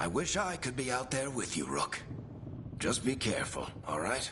I wish I could be out there with you, Rook. Just be careful, all right?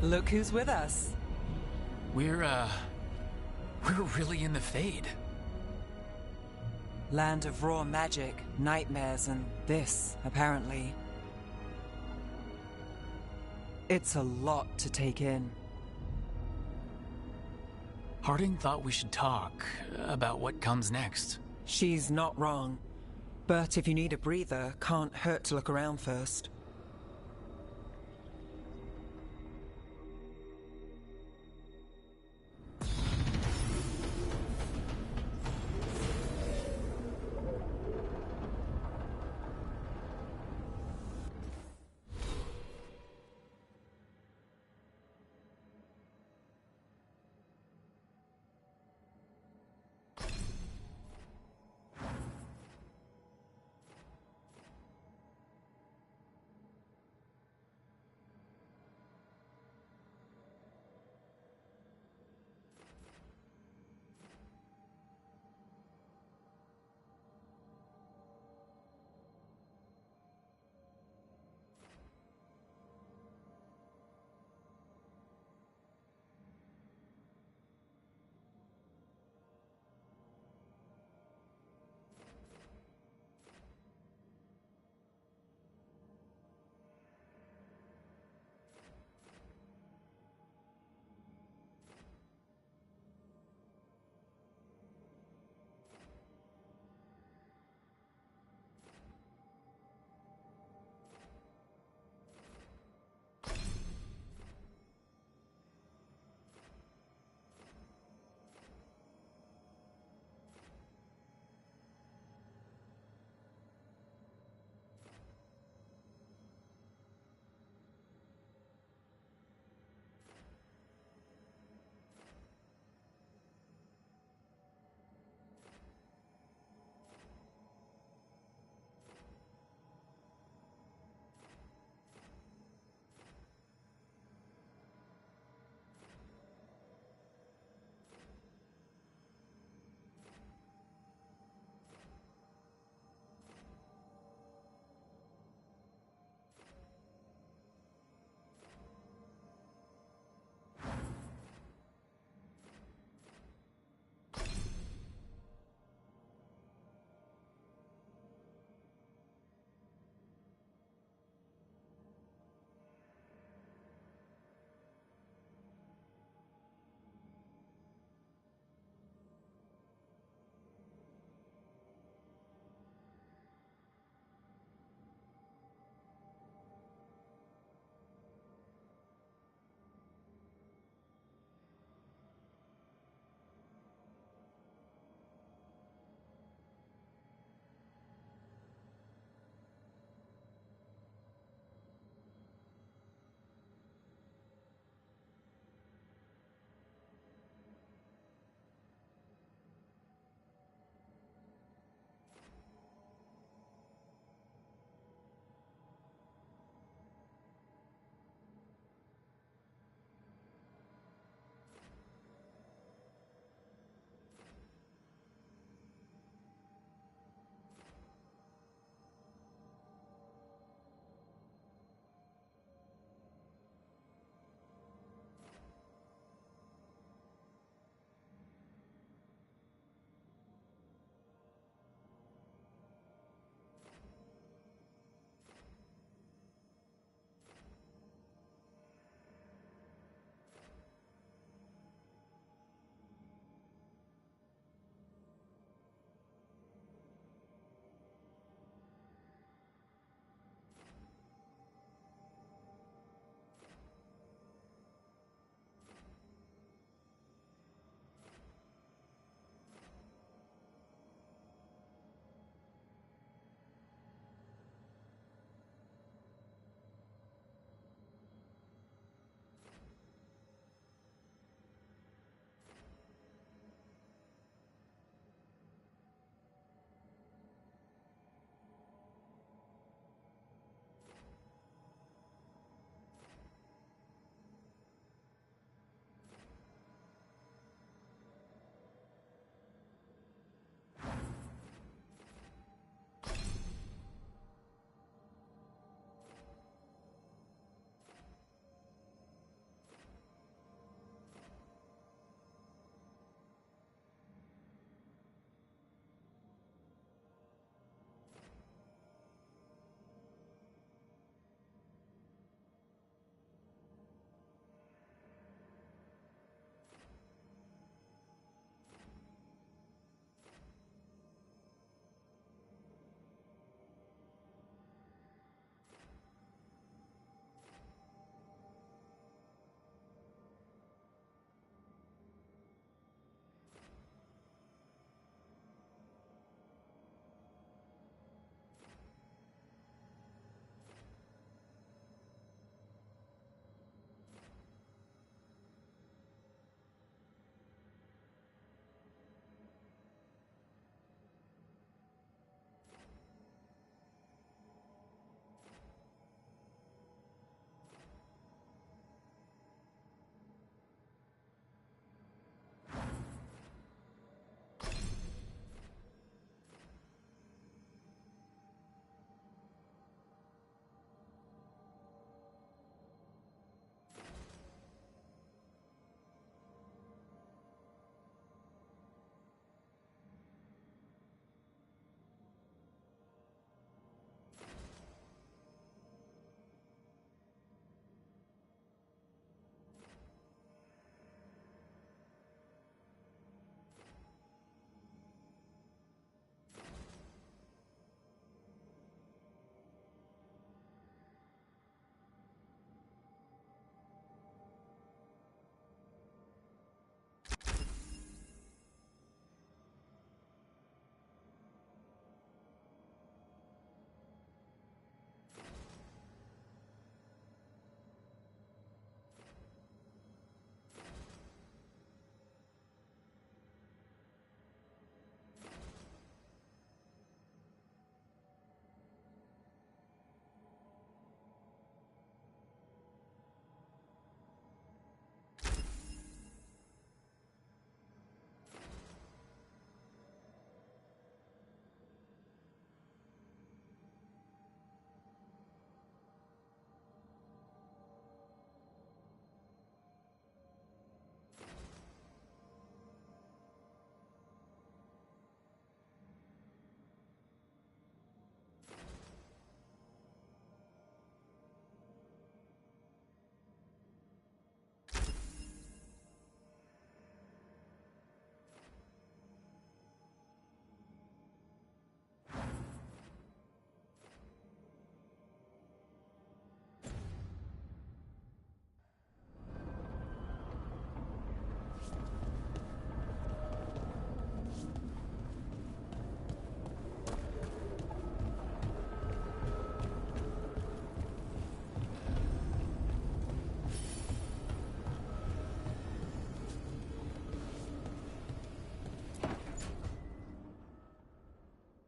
Look who's with us. We're really in the Fade. Land of raw magic, nightmares, and this, apparently. It's a lot to take in. Harding thought we should talk about what comes next. She's not wrong. But if you need a breather, can't hurt to look around first.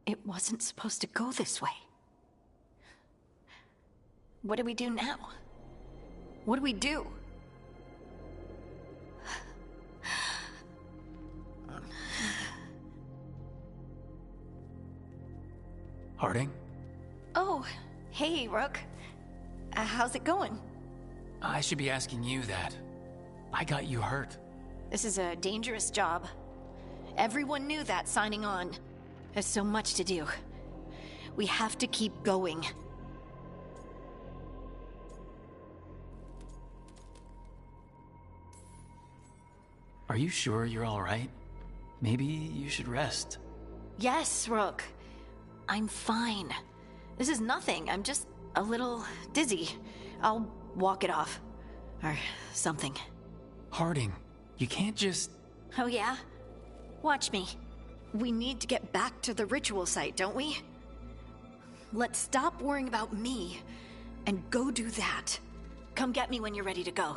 It wasn't supposed to go this way. What do we do now? What do we do? Harding? Oh, hey, Rook. How's it going? I should be asking you that. I got you hurt. This is a dangerous job. Everyone knew that signing on. There's so much to do. We have to keep going. Are you sure you're all right? Maybe you should rest. Yes, Rook. I'm fine. This is nothing. I'm just a little dizzy. I'll walk it off. Or something. Harding, you can't just... Oh yeah? Watch me. We need to get back to the ritual site, don't we? Let's stop worrying about me and go do that. Come get me when you're ready to go.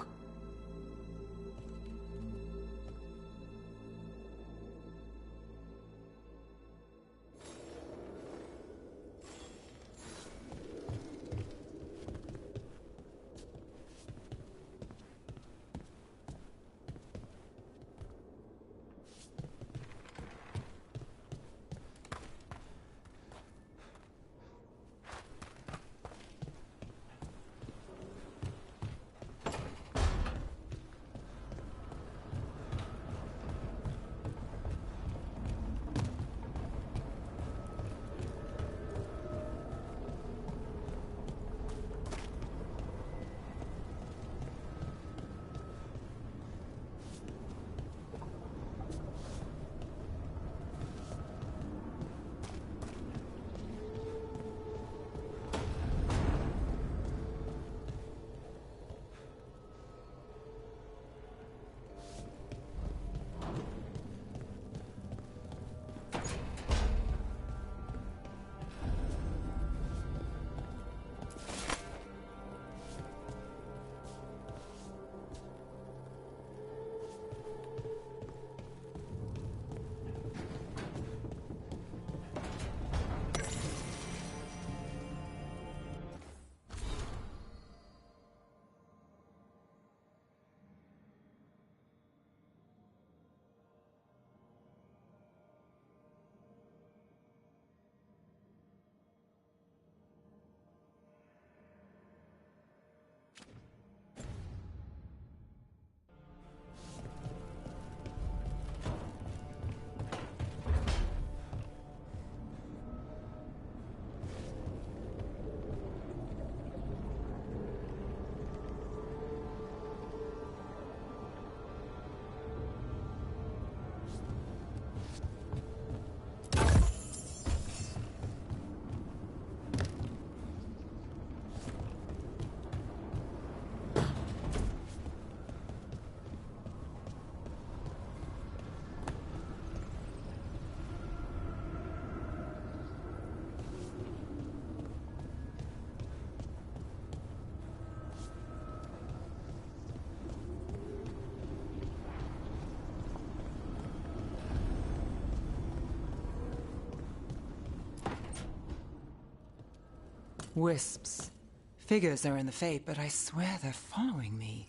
Wisps. Figures are in the fate, but I swear they're following me.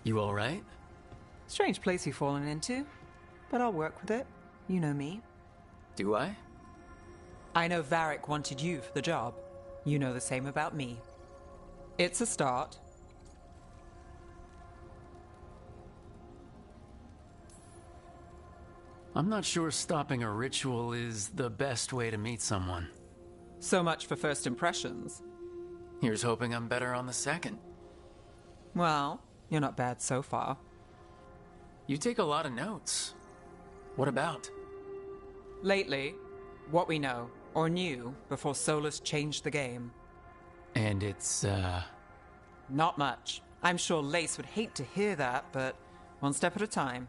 You all right? Strange place you've fallen into, but I'll work with it. You know me. Do I? I know Varric wanted you for the job. You know the same about me. It's a start. I'm not sure stopping a ritual is the best way to meet someone. So much for first impressions. Here's hoping I'm better on the second. Well, you're not bad so far. You take a lot of notes. What about? Lately, what we know, or knew, before Solus changed the game. And it's, Not much. I'm sure Lace would hate to hear that, but one step at a time.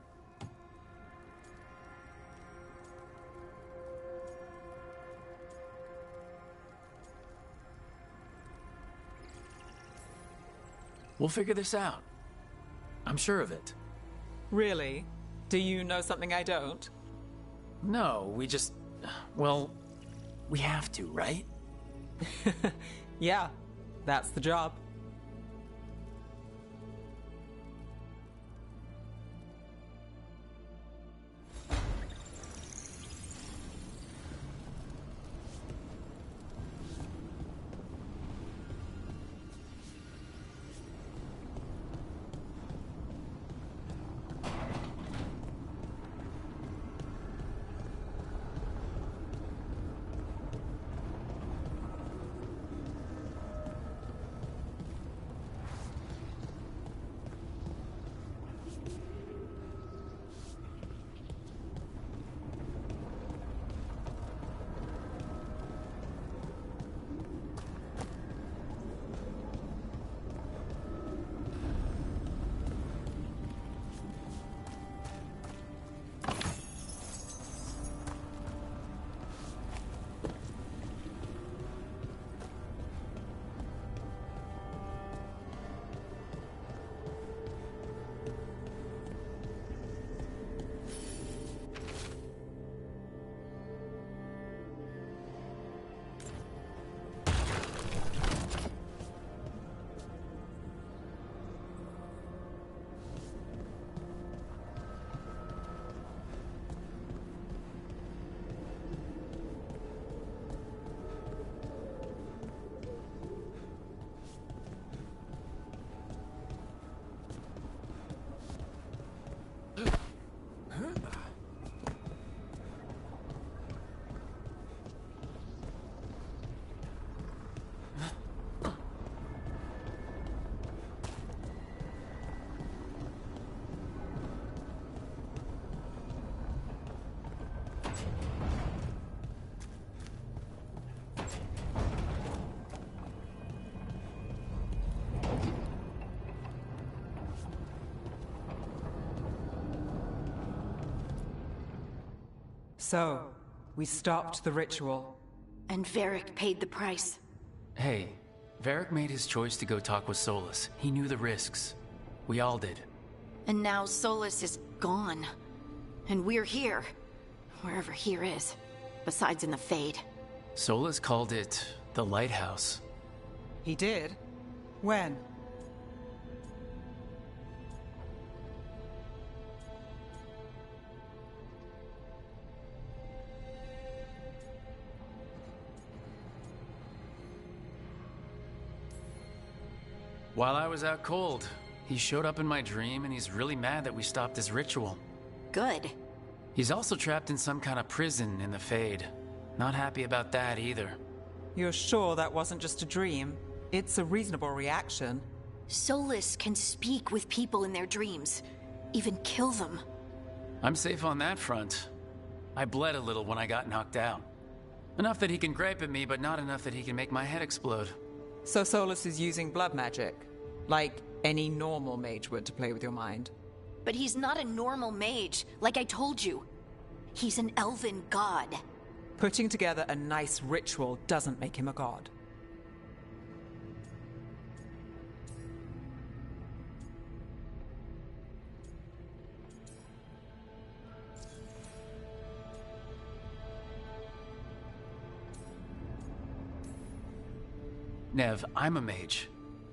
We'll figure this out. I'm sure of it. Really? Do you know something I don't? No, we just... Well, We have to, right? Yeah, that's the job. So, we stopped the ritual. And Varric paid the price. Hey, Varric made his choice to go talk with Solus. He knew the risks. We all did. And now Solus is gone. And we're here. Wherever here is. Besides in the Fade. Solus called it the Lighthouse. He did? When? While I was out cold, he showed up in my dream and he's really mad that we stopped his ritual. Good. He's also trapped in some kind of prison in the Fade. Not happy about that either. You're sure that wasn't just a dream? It's a reasonable reaction. Solus can speak with people in their dreams. Even kill them. I'm safe on that front. I bled a little when I got knocked out. Enough that he can gripe at me, but not enough that he can make my head explode. So Solus is using blood magic, like any normal mage would to play with your mind. But he's not a normal mage, like I told you. He's an elven god. Putting together a nice ritual doesn't make him a god. Nev, I'm a mage.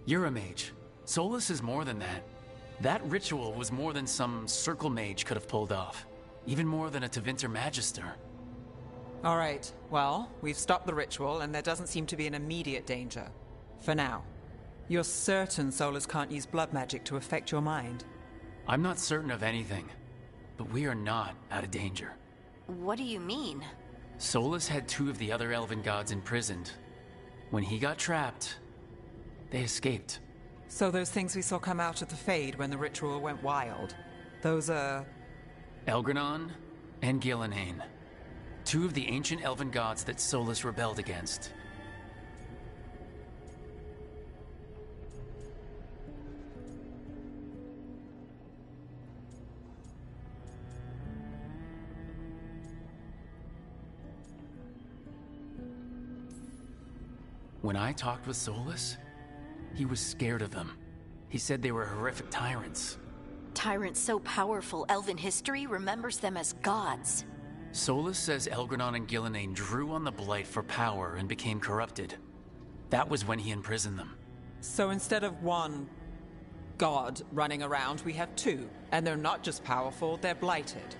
You're a mage. Solus is more than that. That ritual was more than some circle mage could have pulled off. Even more than a Tevinter Magister. All right, well, we've stopped the ritual and there doesn't seem to be an immediate danger. For now. You're certain Solus can't use blood magic to affect your mind? I'm not certain of anything, but we are not out of danger. What do you mean? Solus had 2 of the other elven gods imprisoned. When he got trapped, they escaped. So those things we saw come out of the Fade when the ritual went wild, those are... Elgranon and Gillenhain. 2 of the ancient elven gods that Solus rebelled against. When I talked with Solus, he was scared of them. He said they were horrific tyrants. Tyrants so powerful, elven history remembers them as gods. Solus says Elgranon and Gillenane drew on the Blight for power and became corrupted. That was when he imprisoned them. So instead of one god running around, we have two. And they're not just powerful, they're blighted.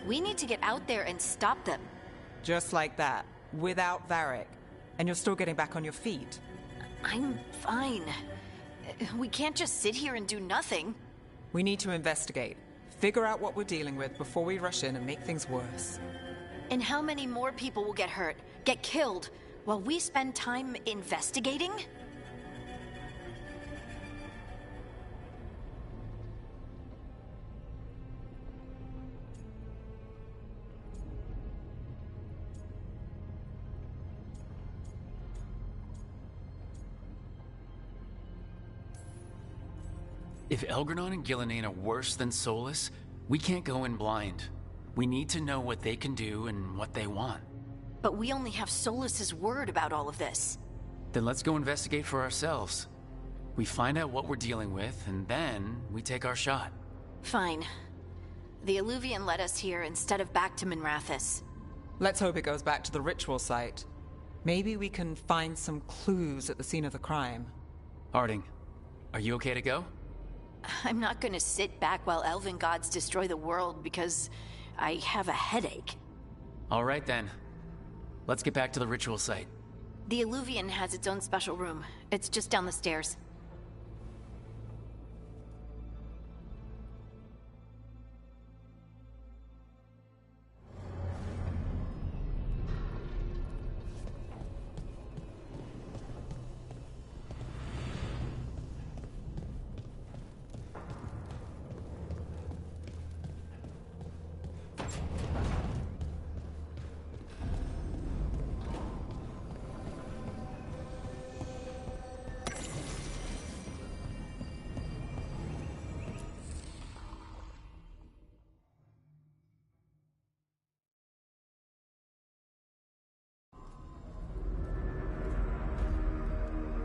We need to get out there and stop them. Just like that, without Varric. And you're still getting back on your feet. I'm fine. We can't just sit here and do nothing. We need to investigate. Figure out what we're dealing with before we rush in and make things worse. And how many more people will get hurt, get killed, while we spend time investigating? If Elgranon and Gillenane are worse than Solus, we can't go in blind. We need to know what they can do and what they want. But we only have Solus's word about all of this. Then let's go investigate for ourselves. We find out what we're dealing with, and then we take our shot. Fine. The Illuvian led us here instead of back to Minrathous. Let's hope it goes back to the ritual site. Maybe we can find some clues at the scene of the crime. Harding, are you okay to go? I'm not gonna sit back while elven gods destroy the world because I have a headache. All right then. Let's get back to the ritual site. The Illuvian has its own special room. It's just down the stairs.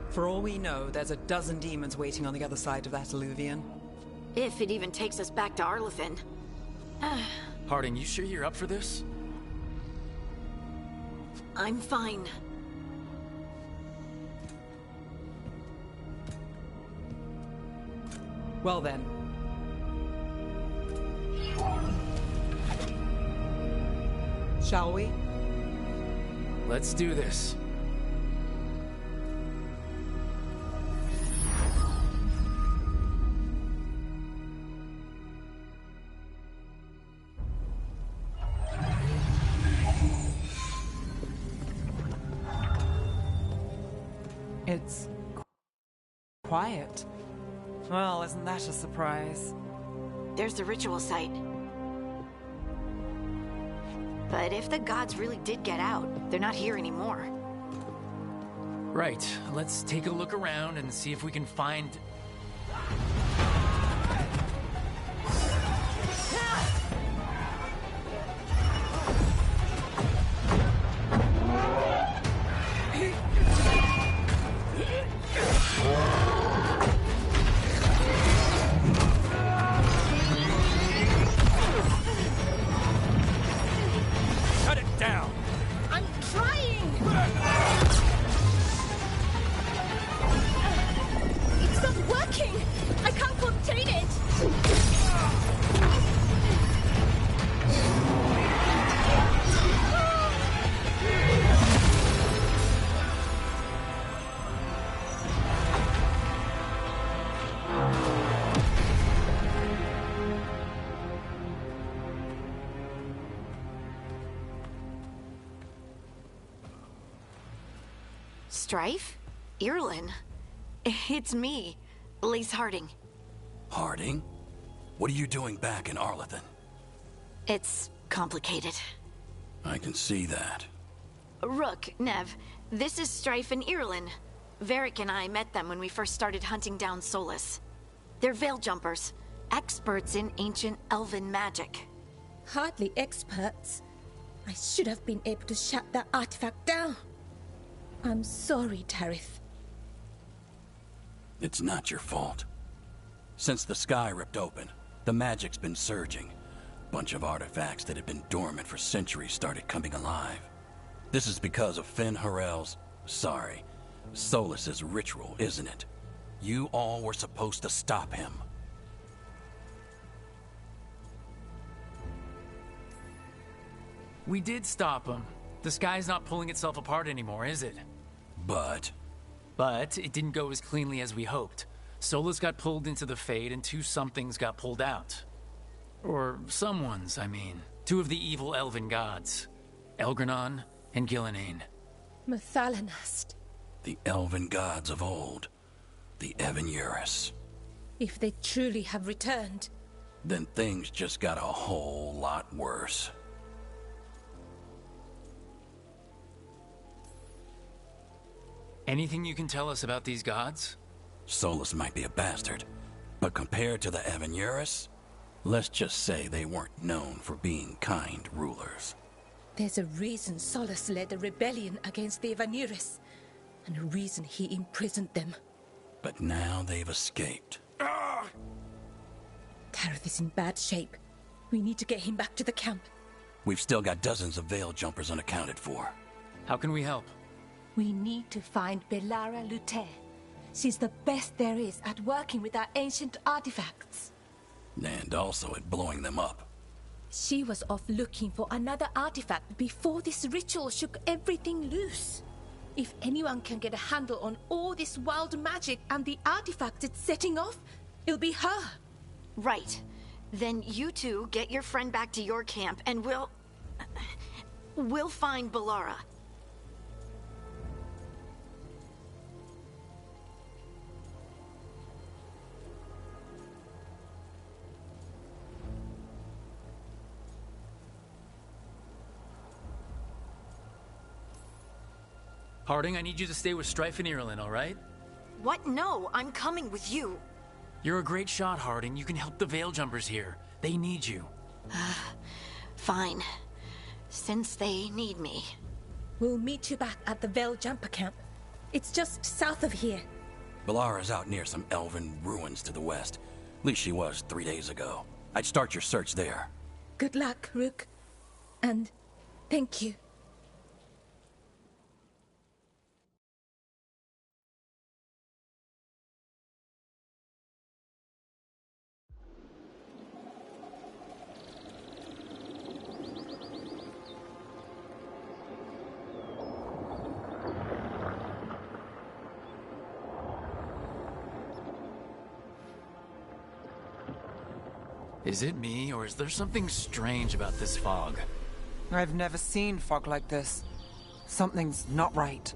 For all we know, there's a dozen demons waiting on the other side of that Illuvian. If it even takes us back to Arlethan. Harding, you sure you're up for this? I'm fine. Well then. Shall we? Let's do this. It's quiet. Well, isn't that a surprise? There's the ritual site. But if the gods really did get out, they're not here anymore. Right, let's take a look around and see if we can find... Strife? Irlin? It's me, Lace Harding. Harding? What are you doing back in Arlethan? It's complicated. I can see that. Rook, Nev, this is Strife and Irlin. Varric and I met them when we first started hunting down Solus. They're veil jumpers, experts in ancient elven magic. Hardly experts. I should have been able to shut that artifact down. I'm sorry, Tarith. It's not your fault. Since the sky ripped open, the magic's been surging. Bunch of artifacts that had been dormant for centuries started coming alive. This is because of Finn Harel's... sorry, Solus's ritual, isn't it? You all were supposed to stop him. We did stop him. The sky's not pulling itself apart anymore, is it? But it didn't go as cleanly as we hoped. Solus got pulled into the Fade and two somethings got pulled out. Or someones, I mean. Two of the evil elven gods. Elgranon and Gillenane. Mathalanast. the elven gods of old, the Evan-Eurus. If they truly have returned, Then things just got a whole lot worse. Anything you can tell us about these gods? Solus might be a bastard, but compared to the Evan-Eurus, let's just say they weren't known for being kind rulers. there's a reason Solus led a rebellion against the Evan-Eurus, and a reason he imprisoned them. But now they've escaped. Tareth is in bad shape. We need to get him back to the camp. We've still got dozens of Veil jumpers unaccounted for. How can we help? We need to find Belara Lute. She's the best there is at working with our ancient artifacts. And also at blowing them up. She was off looking for another artifact before this ritual shook everything loose. If anyone can get a handle on all this wild magic and the artifacts it's setting off, it'll be her. Right. Then you two get your friend back to your camp and we'll find Belara. Harding, I need you to stay with Strife and Irulan, all right? What? No, I'm coming with you. You're a great shot, Harding. You can help the Veil Jumpers here. They need you. Fine. Since they need me. We'll meet you back at the Veil Jumper camp. It's just south of here. Belara's out near some elven ruins to the west. At least she was 3 days ago. I'd start your search there. Good luck, Rook. And thank you. Is it me, or is there something strange about this fog? I've never seen fog like this. Something's not right.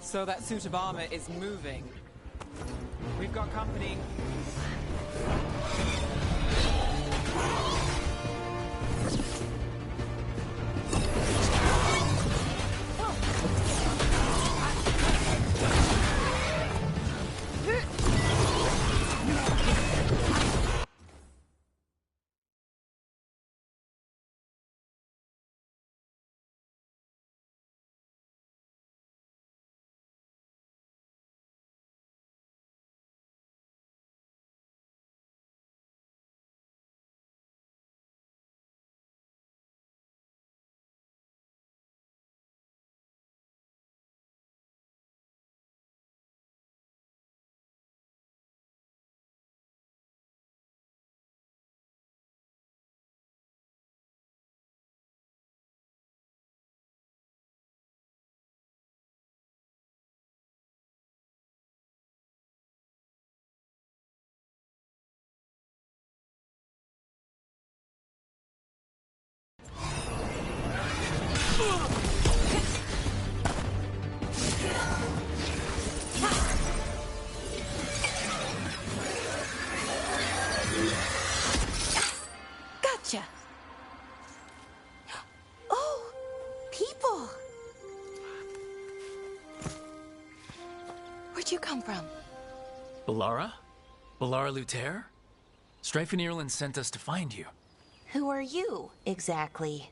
So that suit of armor is moving. We've got company. people! Where'd you come from? Balara? Balara Luther? Strife and Ireland sent us to find you. Who are you, exactly?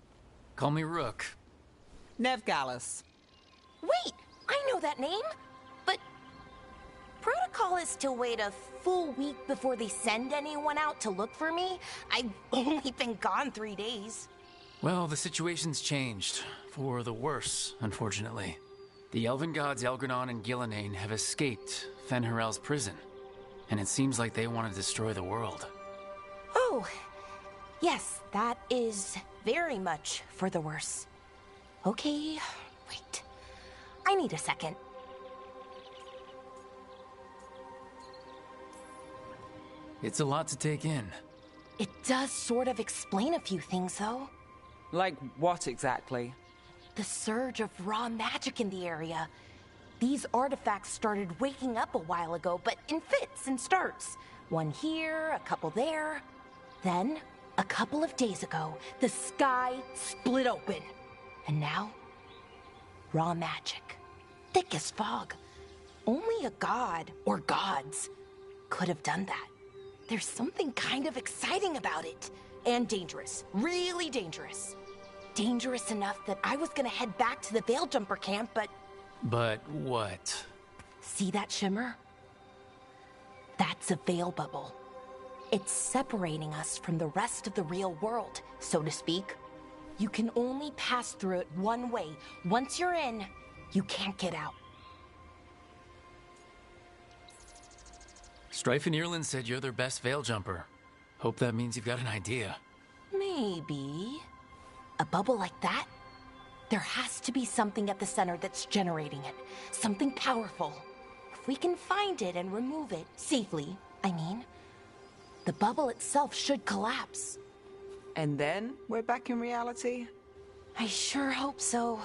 Call me Rook. Nev Gallus. Wait! I know that name! But... protocol is to wait a full week before they send anyone out to look for me? I've only been gone 3 days. Well, the situation's changed. For the worse, unfortunately. The Elven gods Elgranon and Gillenane have escaped Fen'Harel's prison. And it seems like they want to destroy the world. Oh, yes, that is very much for the worse. Okay, wait. I need a second. It's a lot to take in. It does sort of explain a few things, though. Like what exactly? The surge of raw magic in the area. These artifacts started waking up a while ago, but in fits and starts. One here, a couple there. Then, a couple of days ago, the sky split open. And now, raw magic. Thick as fog. Only a god, or gods, could have done that. There's something kind of exciting about it. And dangerous. Really dangerous. Dangerous enough that I was gonna head back to the Veilgjumper camp, but... But what? See that shimmer? That's a veil bubble. It's separating us from the rest of the real world, so to speak. You can only pass through it one way. Once you're in, you can't get out. Strife and Ireland said you're their best veil jumper. Hope that means you've got an idea. Maybe. A bubble like that? There has to be something at the center that's generating it. Something powerful. If we can find it and remove it, safely, I mean, the bubble itself should collapse. And then we're back in reality? I sure hope so.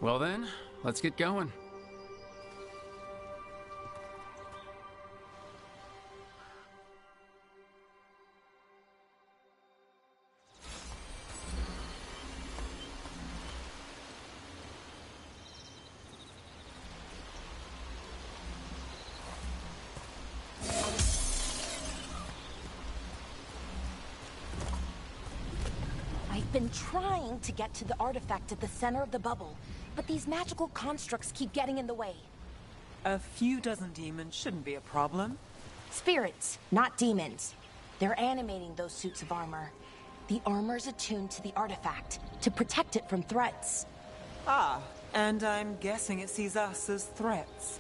Well then, let's get going. I've been trying to get to the artifact at the center of the bubble, but these magical constructs keep getting in the way. A few dozen demons shouldn't be a problem. Spirits, not demons. They're animating those suits of armor. The armor's attuned to the artifact, to protect it from threats. Ah, and I'm guessing it sees us as threats.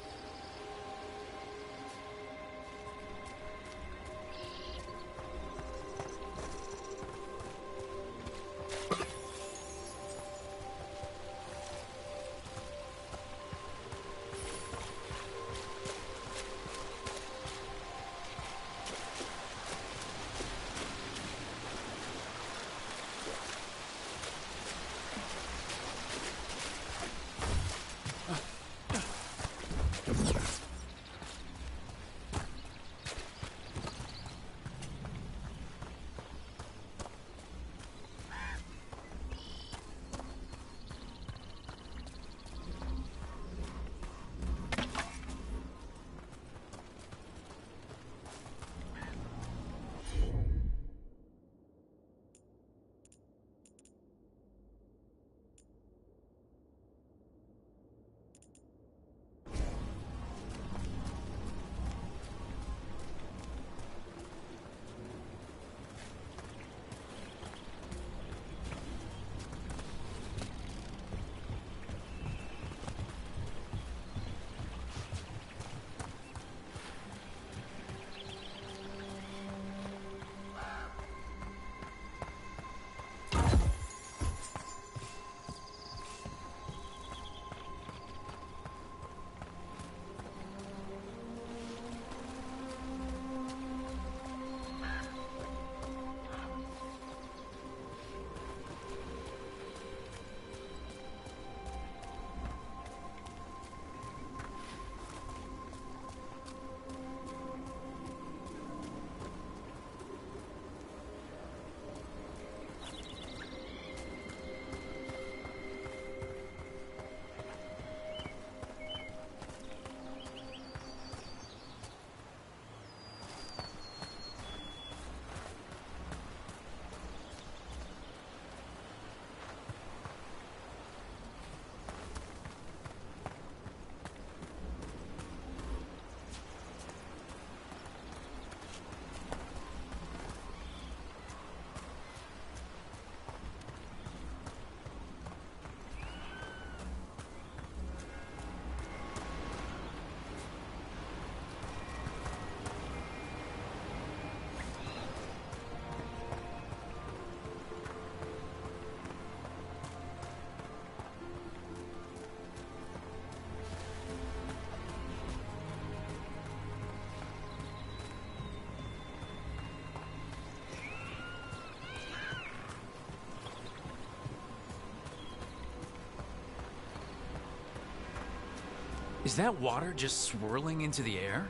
Is that water just swirling into the air?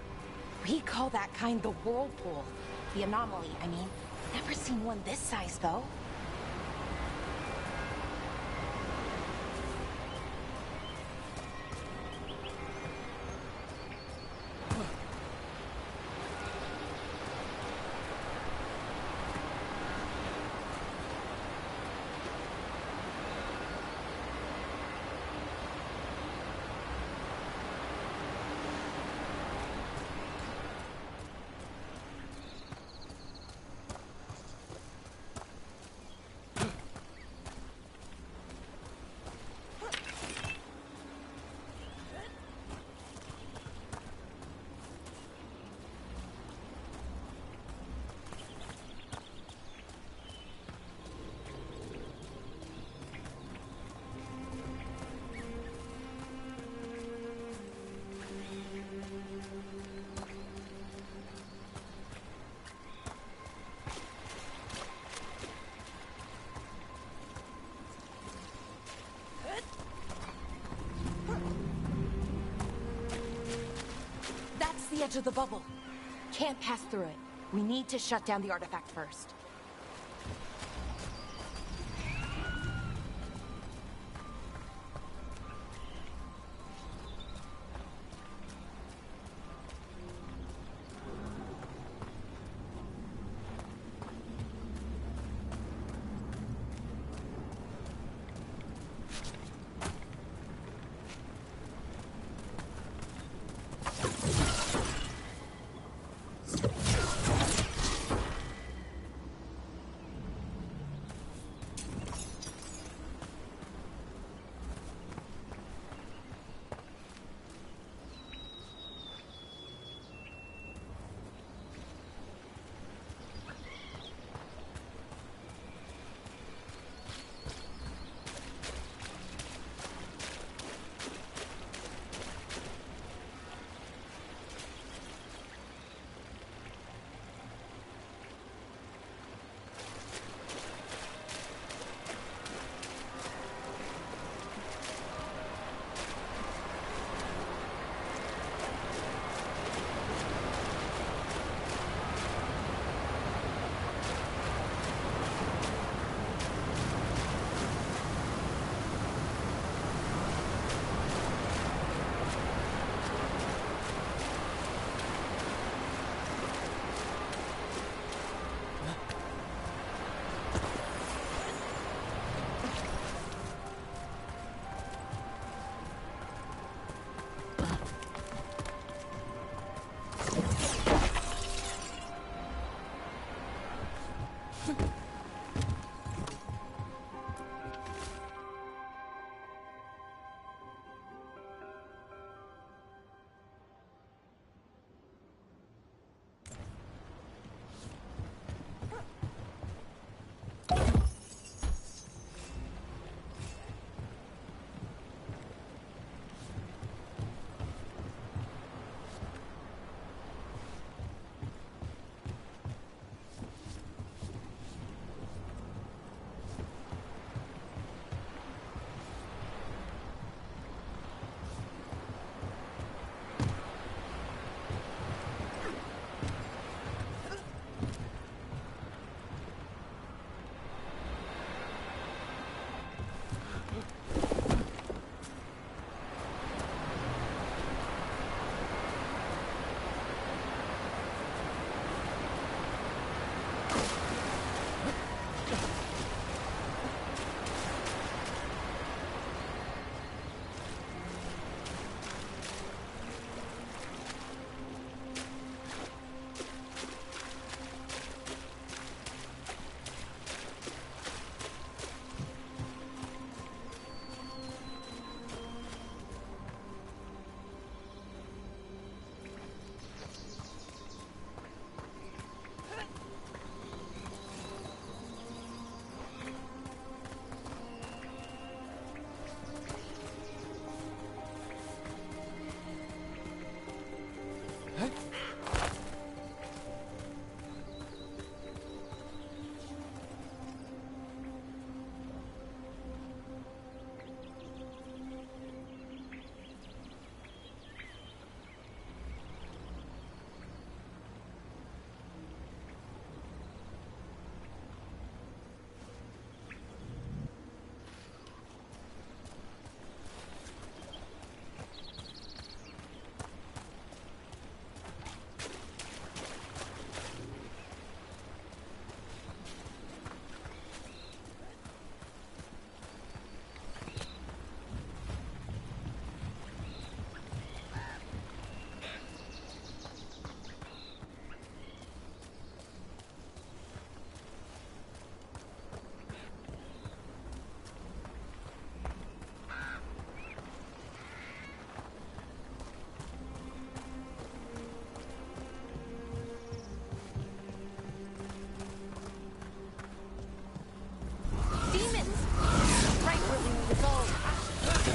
We call that kind the whirlpool. The anomaly, I mean. Never seen one this size, though. The edge of the bubble. Can't pass through it. We need to shut down the artifact first.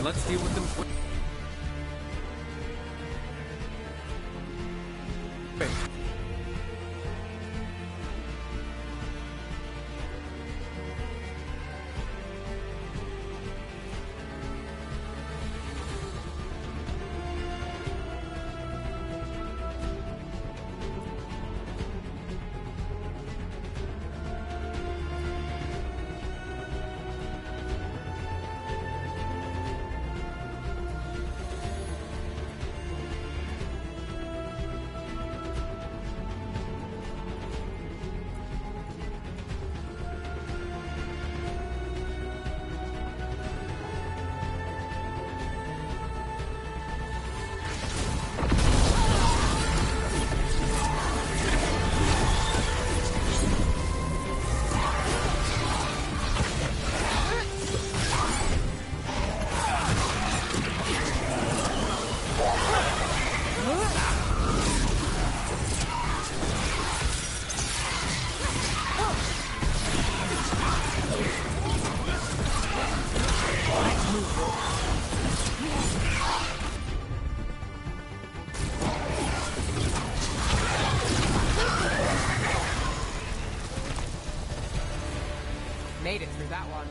and let's deal with them quick. Made it through that one.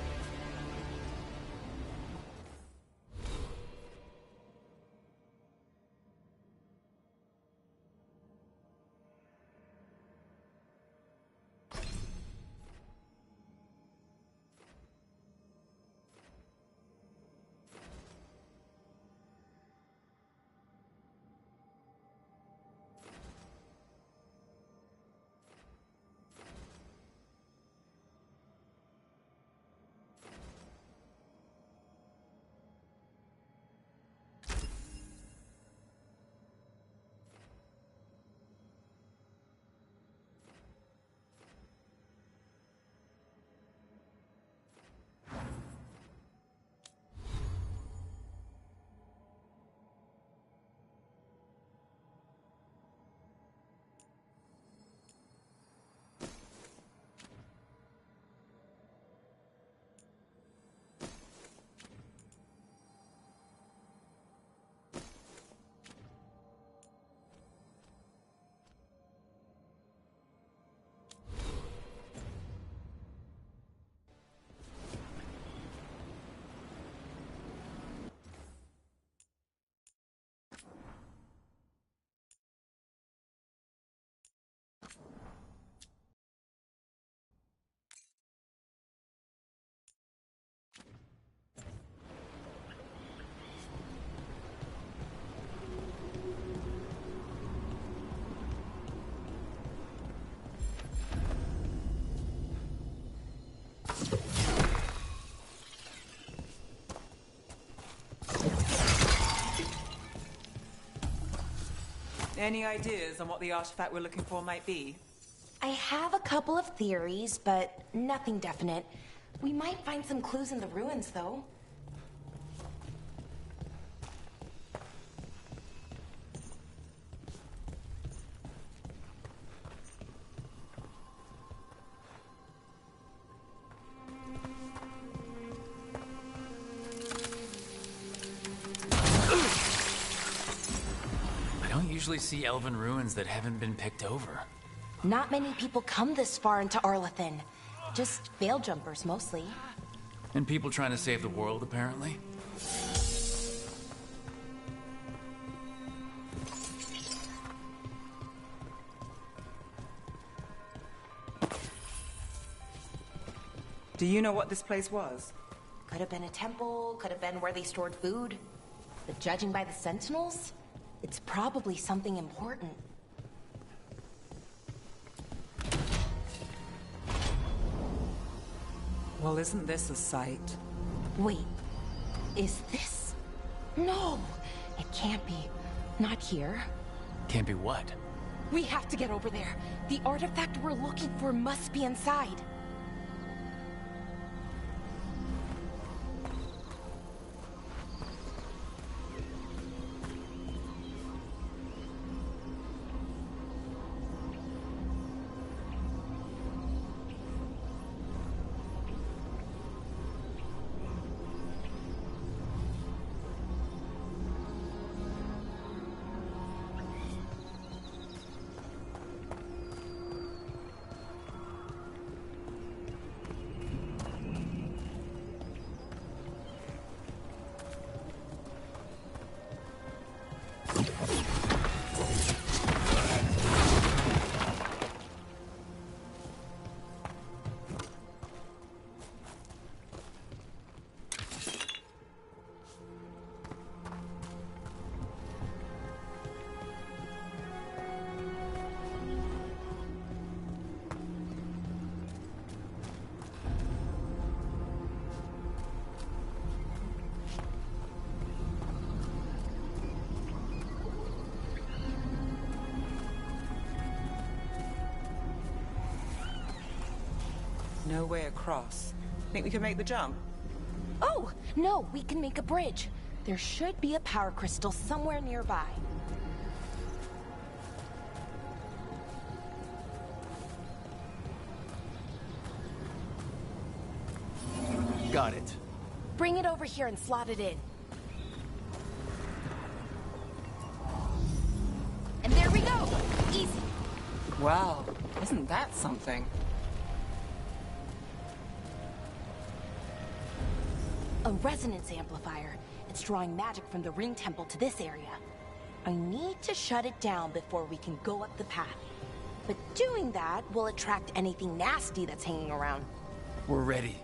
Any ideas on what the artifact we're looking for might be? I have a couple of theories, but nothing definite. We might find some clues in the ruins, though. Usually see elven ruins that haven't been picked over. Not many people come this far into Arlathan. Just veil jumpers, mostly. And people trying to save the world, apparently. Do you know what this place was? Could have been a temple, could have been where they stored food. But judging by the sentinels, it's probably something important. Well, isn't this a sight? Wait, is this? No, it can't be. Not here. Can't be what? We have to get over there. The artifact we're looking for must be inside. no way across. Think we can make the jump? Oh, no, we can make a bridge. There should be a power crystal somewhere nearby. Got it. Bring it over here and slot it in. And there we go! Easy. Wow, isn't that something? A resonance amplifier. It's drawing magic from the ring temple to this area. I need to shut it down before we can go up the path. But doing that will attract anything nasty that's hanging around. We're ready.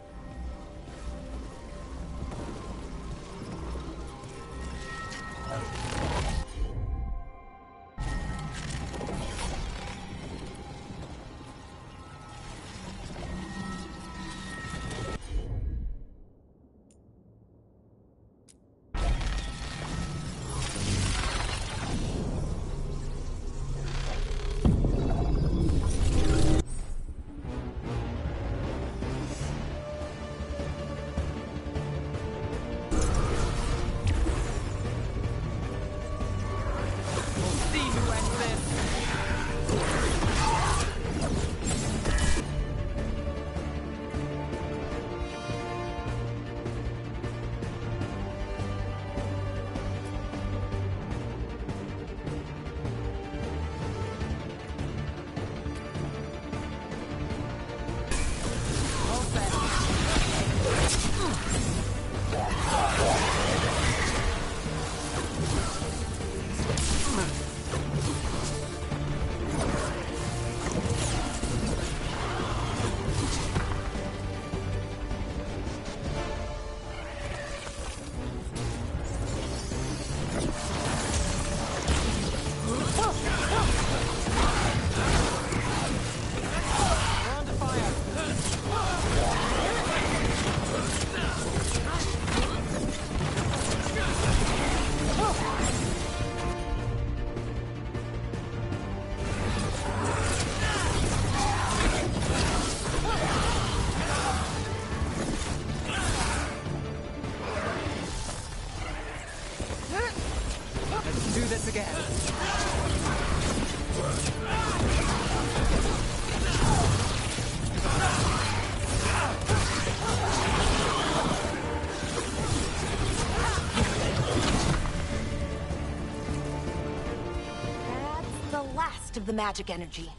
Of the magic energy.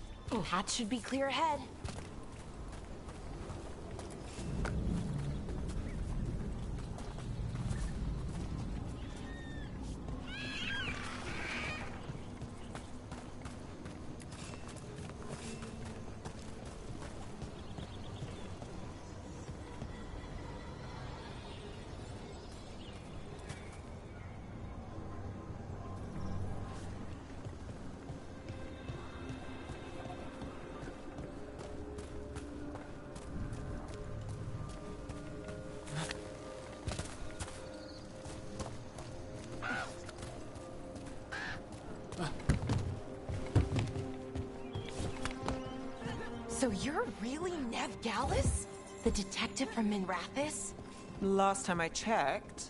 That should be clear ahead. So you're really Nev Gallus? The detective from Minrathis? Last time I checked.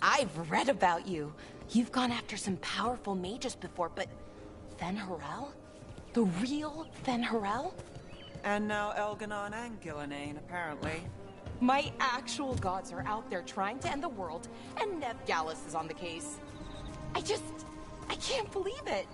I've read about you. You've gone after some powerful mages before, but Fen Harel? The real Fen Harel? And now Elganon and Gillenane, apparently. My actual gods are out there trying to end the world, and Nev Gallus is on the case. I can't believe it.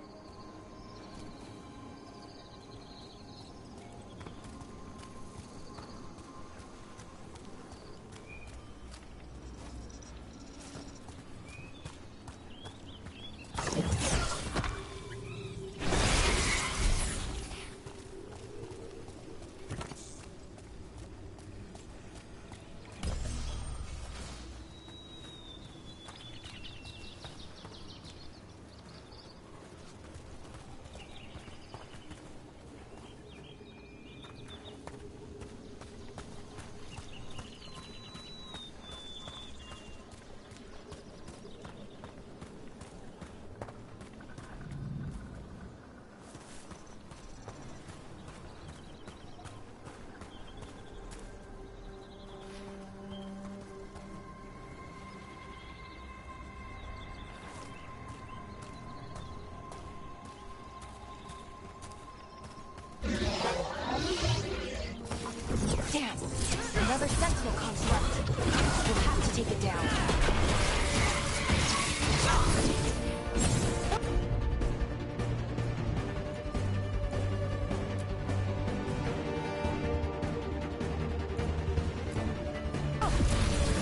take it down.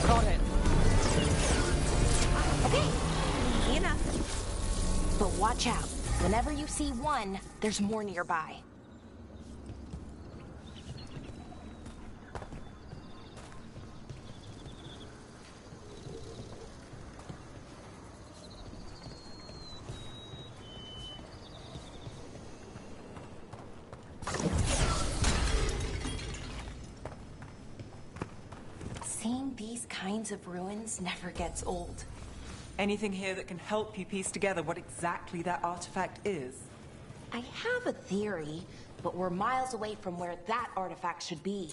Got it. Okay, easy enough. But watch out. Whenever you see one, there's more nearby. Seeing these kinds of ruins never gets old. Anything here that can help you piece together what exactly that artifact is? I have a theory, but we're miles away from where that artifact should be.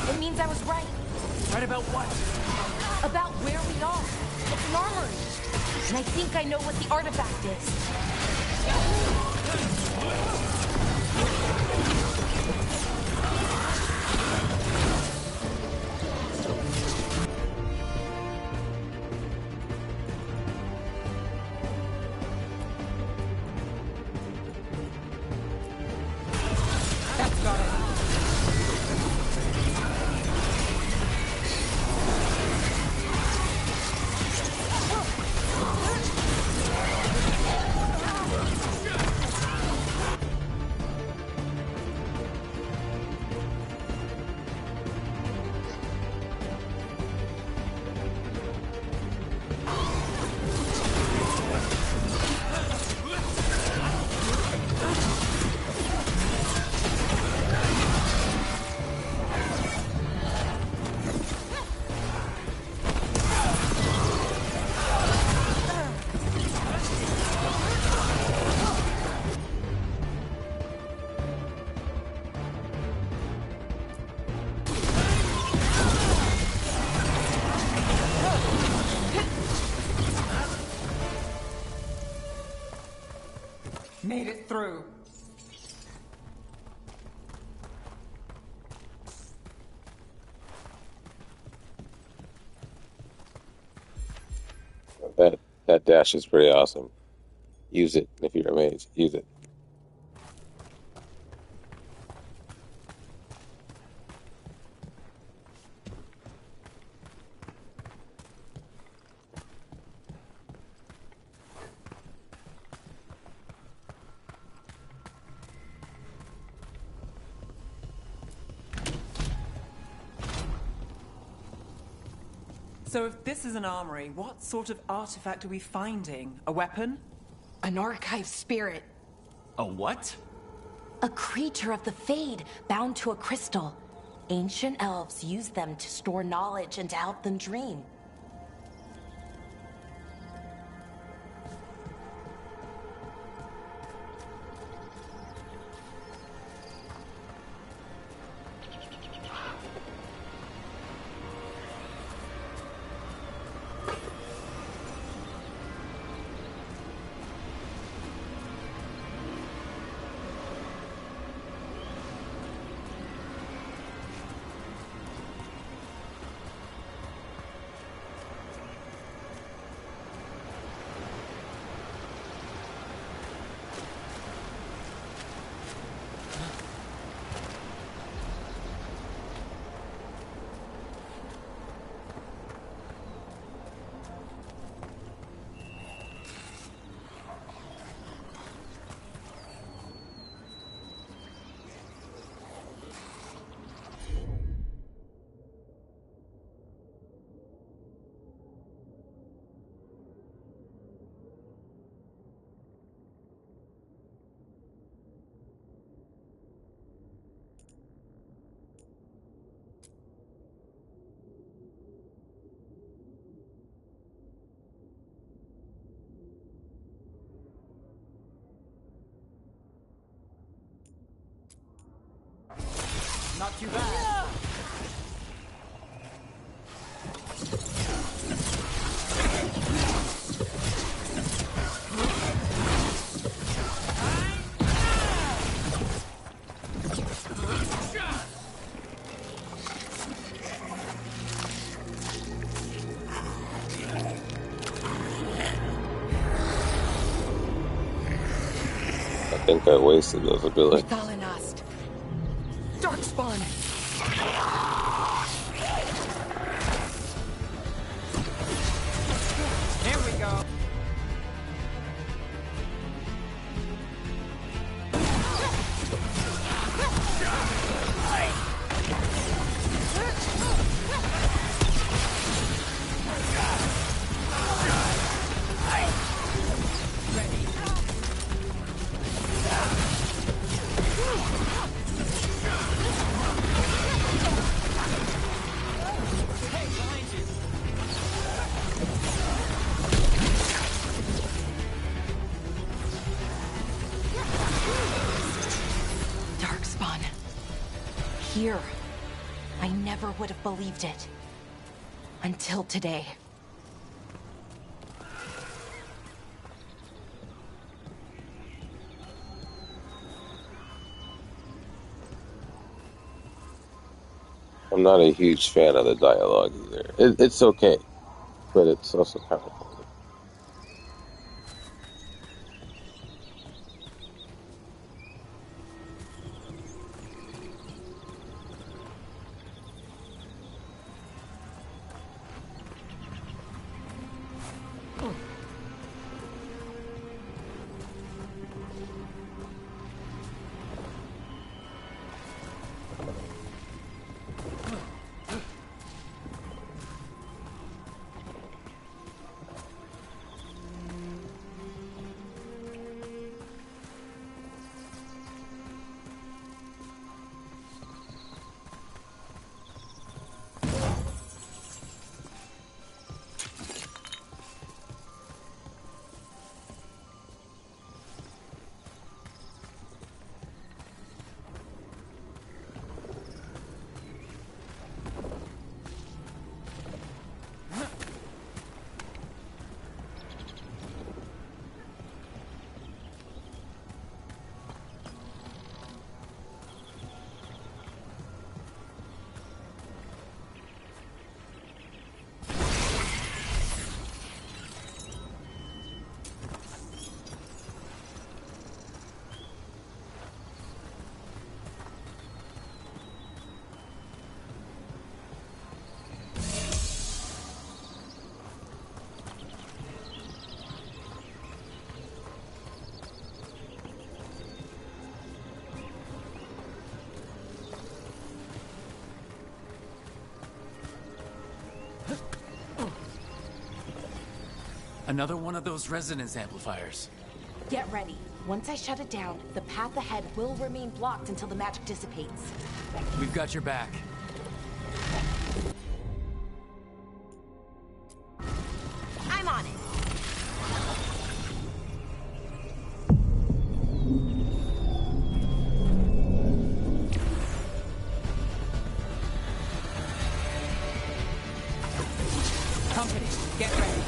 It means I was right. Right about what? About where we are. It's an armory. And I think I know what the artifact is. That's got it. Made it through. That dash is pretty awesome. Use it if you're a mage. Use it. So if this is an armory, what sort of artifact are we finding? A weapon? An archive spirit. A what? A creature of the Fade, bound to a crystal. Ancient elves use them to store knowledge and to help them dream. Not too bad. I think I wasted those abilities. Thalanast. Darkspawn. Here we go. Darkspawn. Here. I never would have believed it. Until today. I'm not a huge fan of the dialogue either. It's okay, but it's also kind of funny. Another one of those resonance amplifiers. Get ready. Once I shut it down, the path ahead will remain blocked until the magic dissipates. We've got your back. I'm on it. Company, get ready.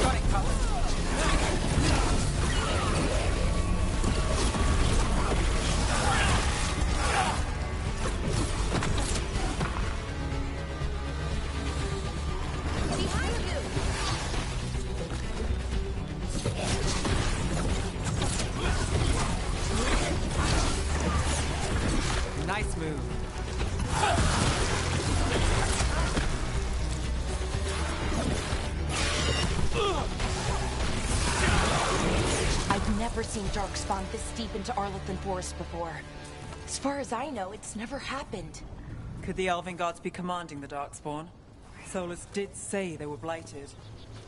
Got it covered. Nice move. I've never seen Darkspawn this deep into Arlington Forest before. As far as I know, it's never happened. Could the Elven Gods be commanding the Darkspawn? Solus did say they were blighted.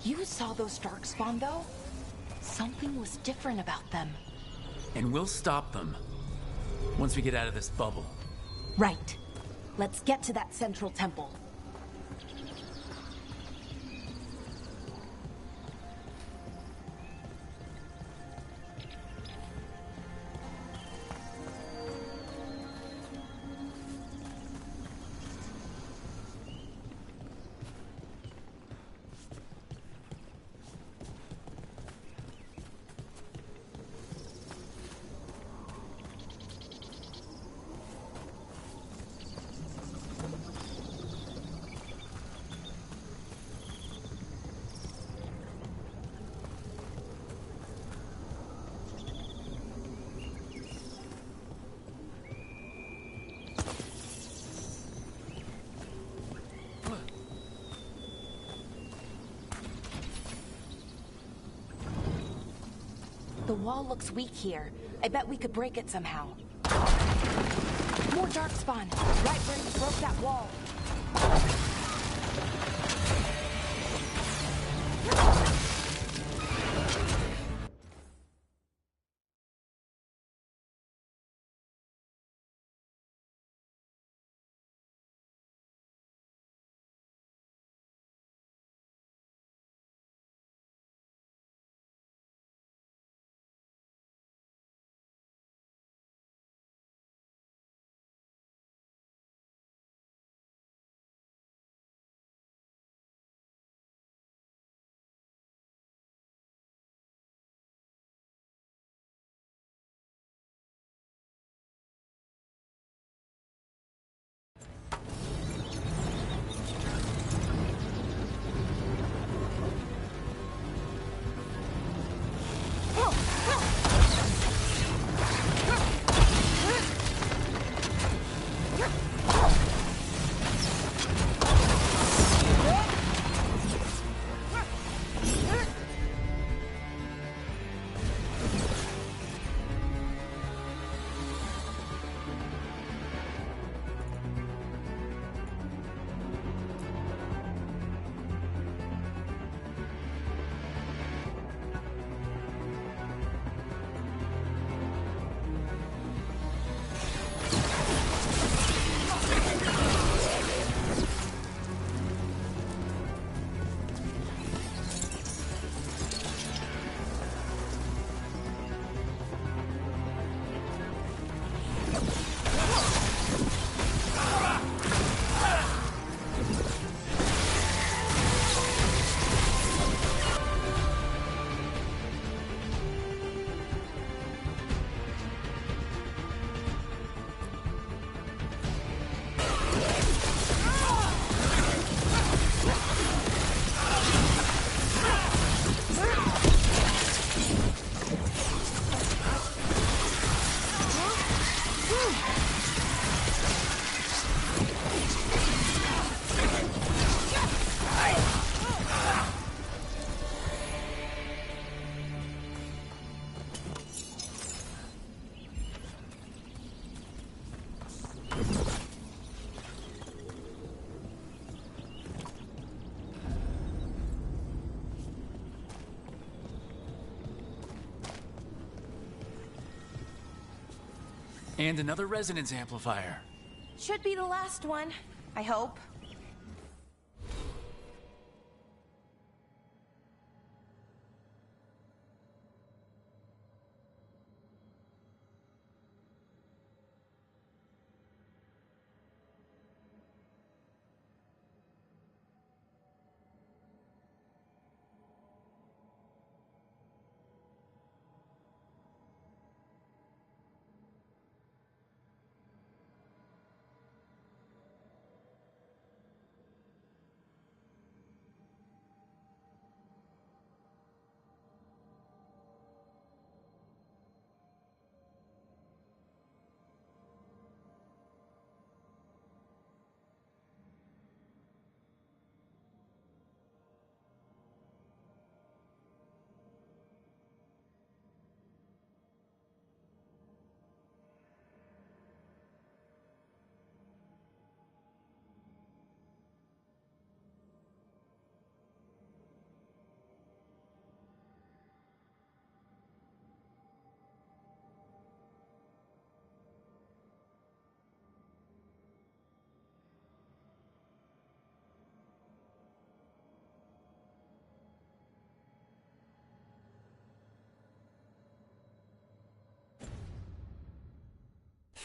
You saw those Darkspawn, though? Something was different about them. And we'll stop them. Once we get out of this bubble. Right. Let's get to that central temple. The wall looks weak here. I bet we could break it somehow. More darkspawn, right where you broke that wall. And another resonance amplifier. Should be the last one, I hope.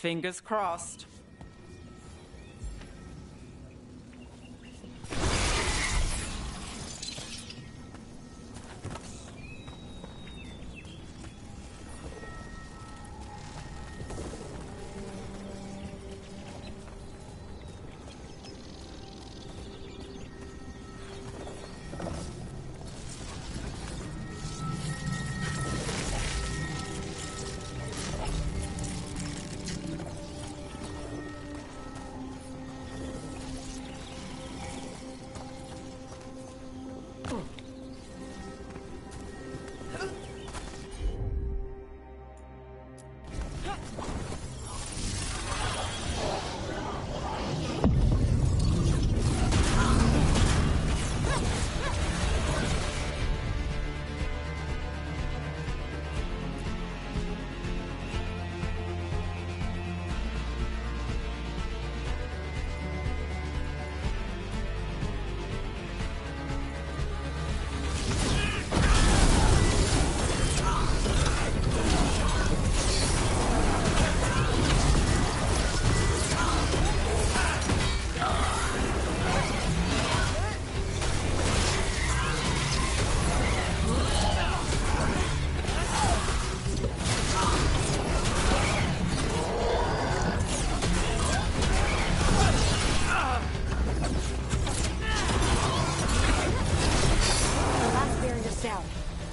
Fingers crossed.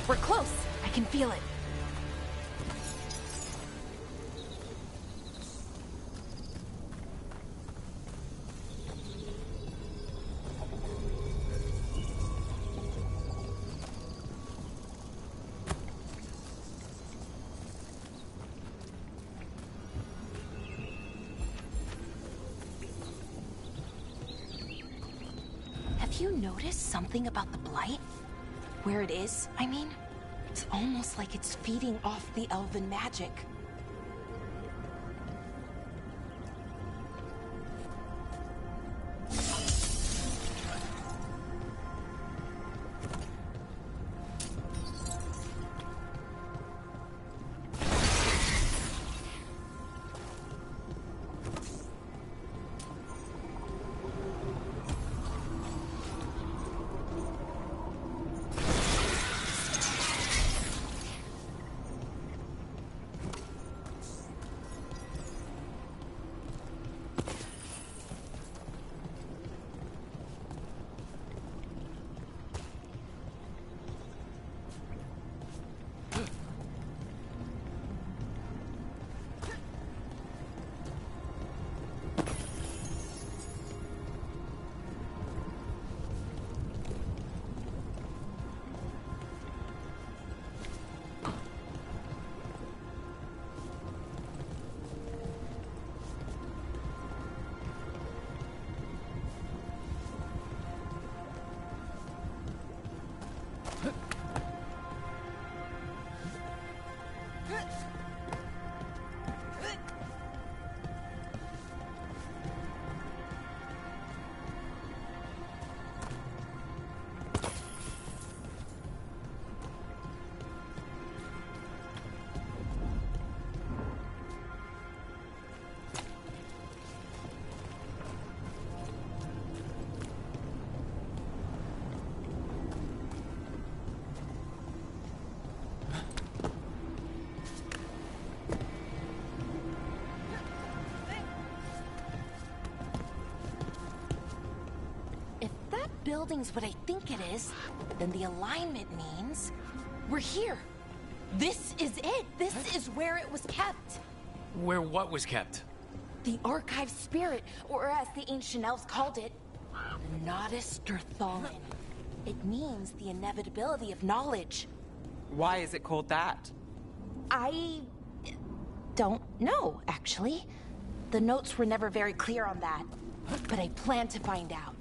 We're close. I can feel it. Have you noticed something about the Blight? Where it is, I mean? It's almost like it's feeding off the elven magic. Building's what I think it is, then the alignment means we're here. This is it. This is where it was kept. Where what was kept? The archive spirit, or as the ancient elves called it, the Nodus Derthalin. It means the inevitability of knowledge. Why is it called that? I don't know, actually. The notes were never very clear on that, but I plan to find out.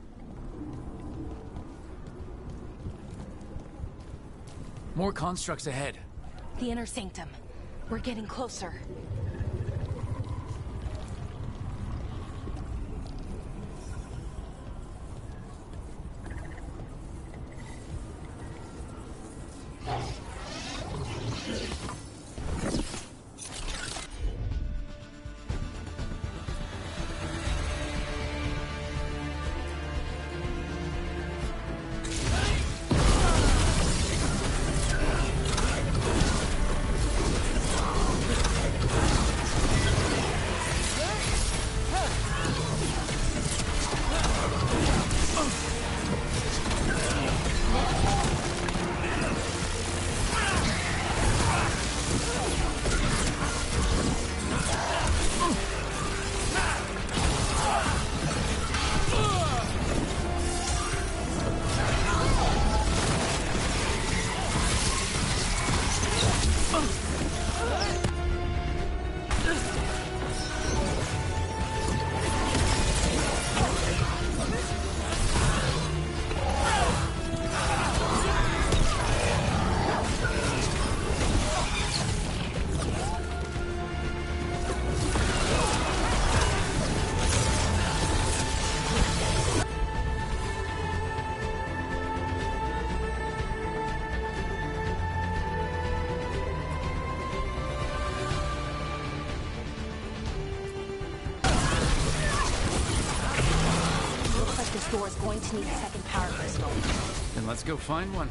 More constructs ahead. The inner sanctum. We're getting closer. going to need a second power crystal. Then let's go find one.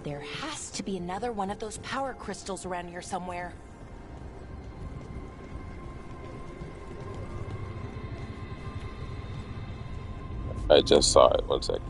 There has to be another one of those power crystals around here somewhere. I just saw it. 1 second.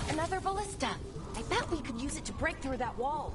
Another ballista. I bet we could use it to break through that wall.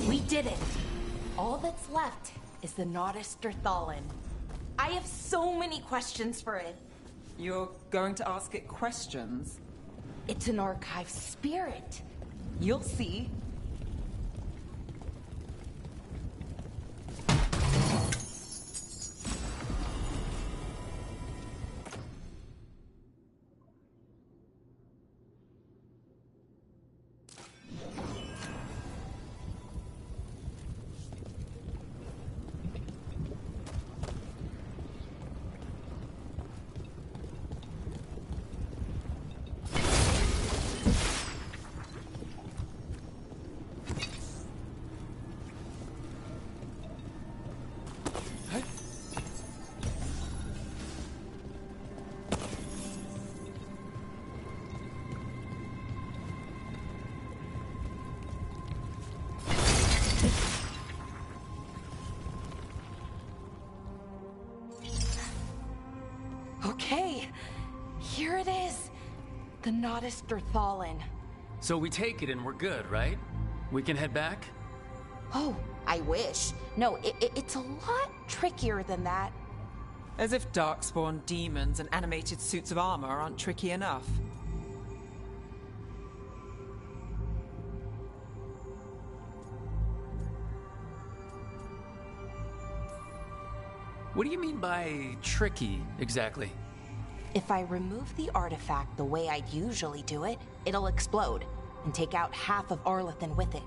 We did it! All that's left is the Nodus Thallen. I have so many questions for it. You're going to ask it questions? It's an archive spirit. You'll see. The Nodus Derthalin. So we take it and we're good, right? We can head back? Oh, I wish. No, it's a lot trickier than that. As if darkspawn demons and animated suits of armor aren't tricky enough. What do you mean by tricky, exactly? If I remove the artifact the way I'd usually do it, it'll explode and take out half of Arlethan with it.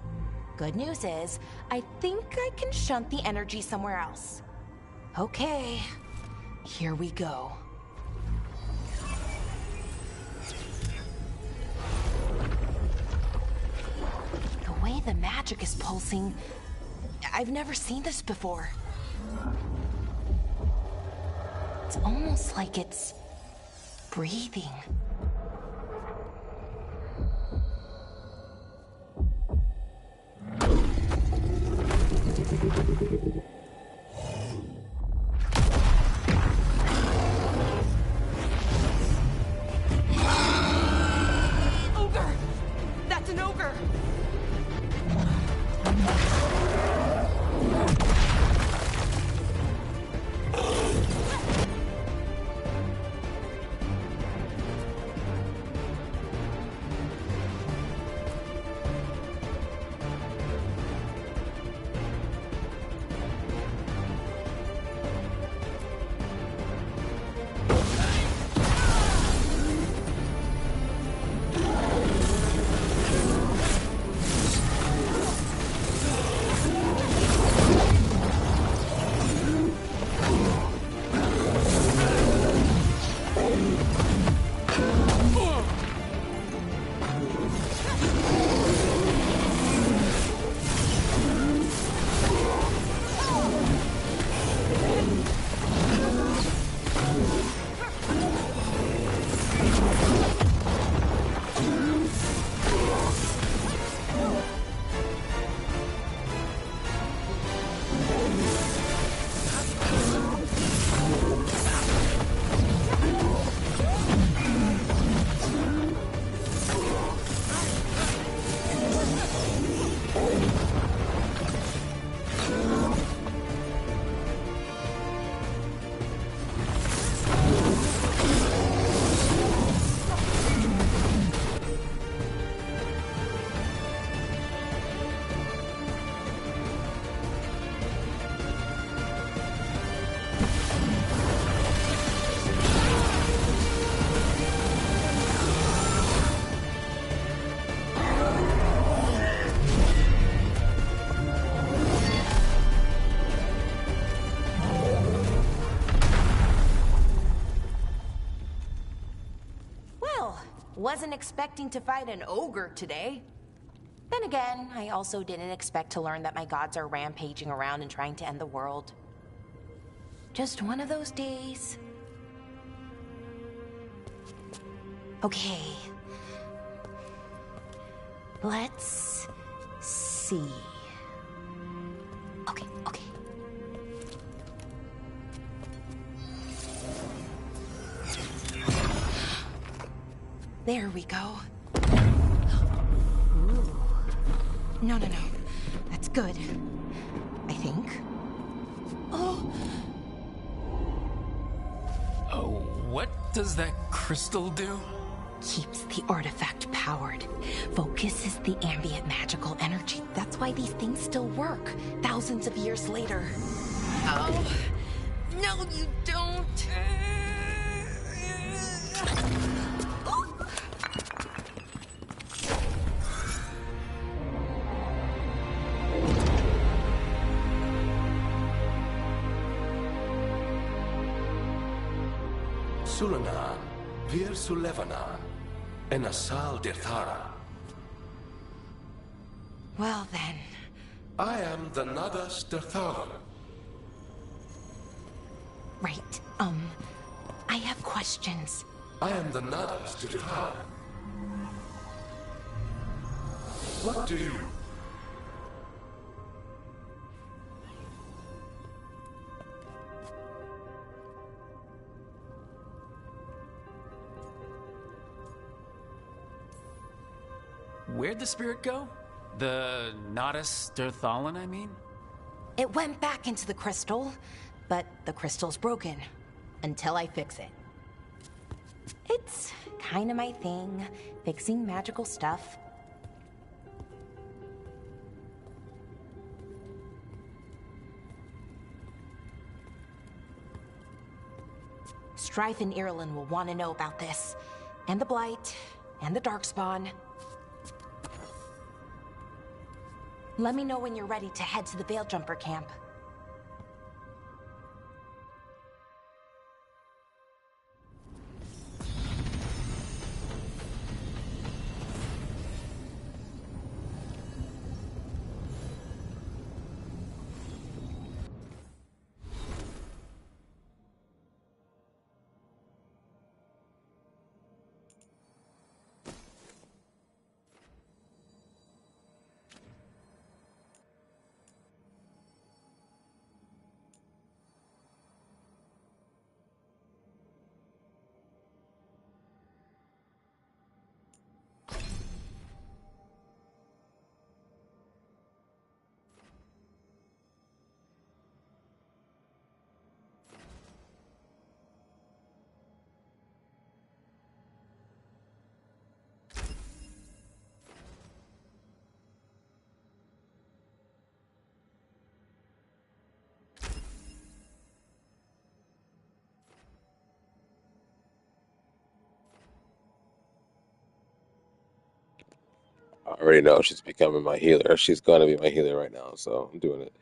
Good news is, I think I can shunt the energy somewhere else. Okay, here we go. The way the magic is pulsing, I've never seen this before. It's almost like it's breathing. Ogre! That's an ogre! Wasn't expecting to fight an ogre today. Then again, I also didn't expect to learn that my gods are rampaging around and trying to end the world. Just one of those days. Okay. Let's see. Okay. There we go. Ooh. No. That's good. I think. Oh, what does that crystal do? keeps the artifact powered. Focuses the ambient magical energy. That's why these things still work, thousands of years later. Oh, no you don't. Sulanan, Vir Sulevana, and Asal Dirthara. Well then. I am the Nadas Dirtharan. Right, I have questions. I am the Nadas Dirtharan. What do you... Where'd the spirit go? The Nadas Derthalan, I mean? It went back into the crystal, but the crystal's broken. Until I fix it. It's kinda my thing, fixing magical stuff. Strife and Irulan will want to know about this. And the Blight, and the Darkspawn. Let me know when you're ready to head to the Veil Jumper camp. I already know she's becoming my healer. She's gonna be my healer right now, so I'm doing it.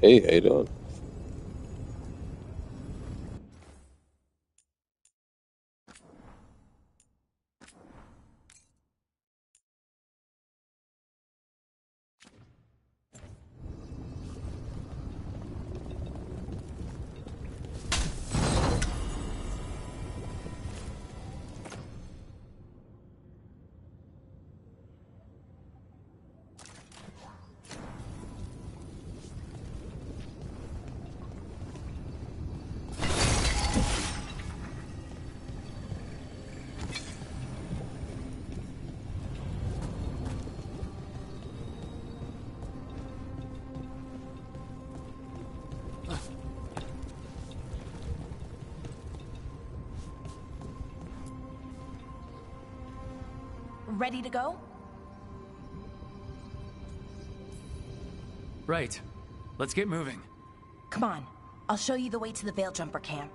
Hey, how you doing? ready to go? Right. Let's get moving. Come on. I'll show you the way to the Veil-Jumper camp.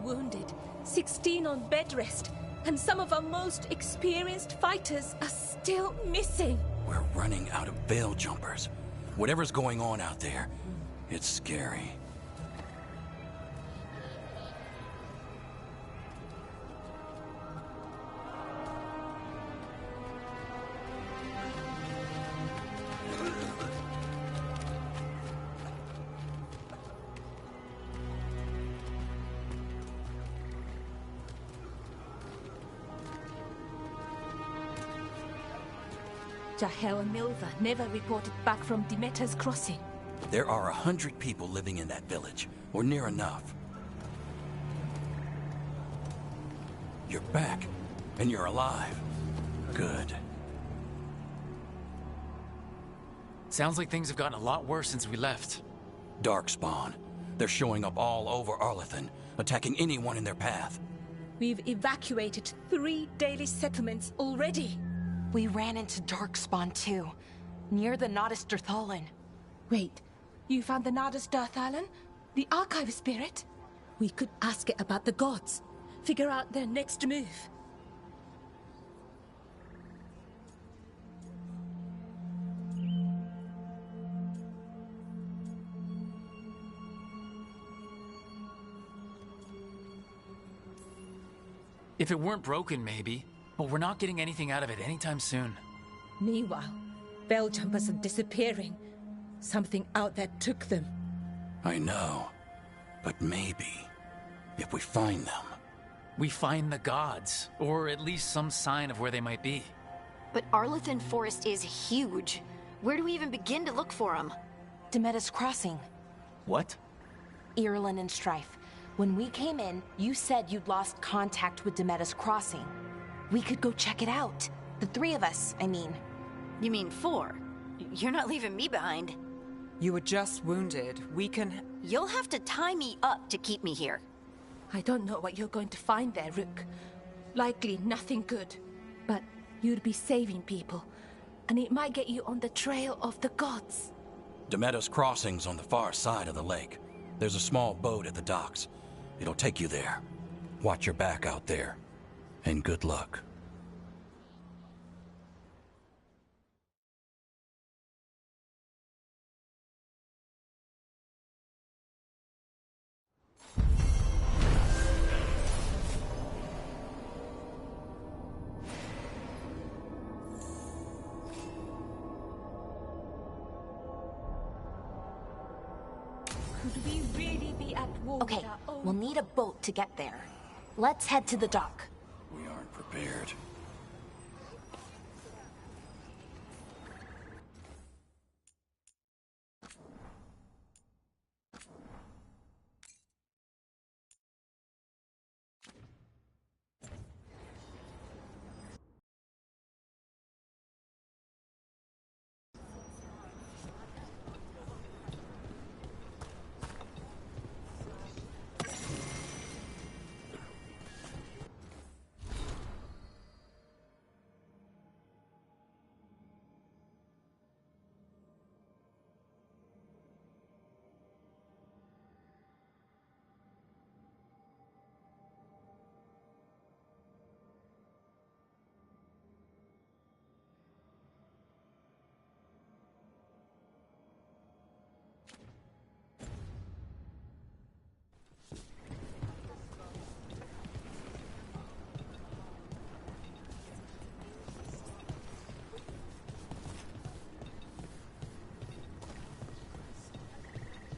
Wounded, 16 on bed rest, and some of our most experienced fighters are still missing. We're running out of Veil Jumpers. Whatever's going on out there, it's scary. Jahel and Milva never reported back from Demeter's crossing. There are 100 people living in that village, or near enough. You're back, and you're alive. Good. Sounds like things have gotten a lot worse since we left. Darkspawn. They're showing up all over Arlathan, attacking anyone in their path. We've evacuated 3 daily settlements already. We ran into Darkspawn too, near the Nodus Dirthalan. Wait, you found the Nodus Dirthalan? The Archive Spirit? We could ask it about the gods. Figure out their next move. If it weren't broken, maybe. But we're not getting anything out of it anytime soon. Meanwhile, Veil Jumpers are disappearing. Something out there took them. I know. But maybe, if we find them... We find the gods, or at least some sign of where they might be. But Arlathan Forest is huge. Where do we even begin to look for them? Demeter's Crossing. What? Irulan and Strife. When we came in, you said you'd lost contact with Demeter's Crossing. We could go check it out. The 3 of us, I mean. You mean 4? You're not leaving me behind. You were just wounded. We can... You'll have to tie me up to keep me here. I don't know what you're going to find there, Rook. Likely nothing good. But you'd be saving people, and it might get you on the trail of the gods. Demeter's Crossing's on the far side of the lake. There's a small boat at the docks. It'll take you there. Watch your back out there. And good luck. Could we really be at war? Okay, we'll need a boat to get there. Let's head to the dock. We aren't prepared.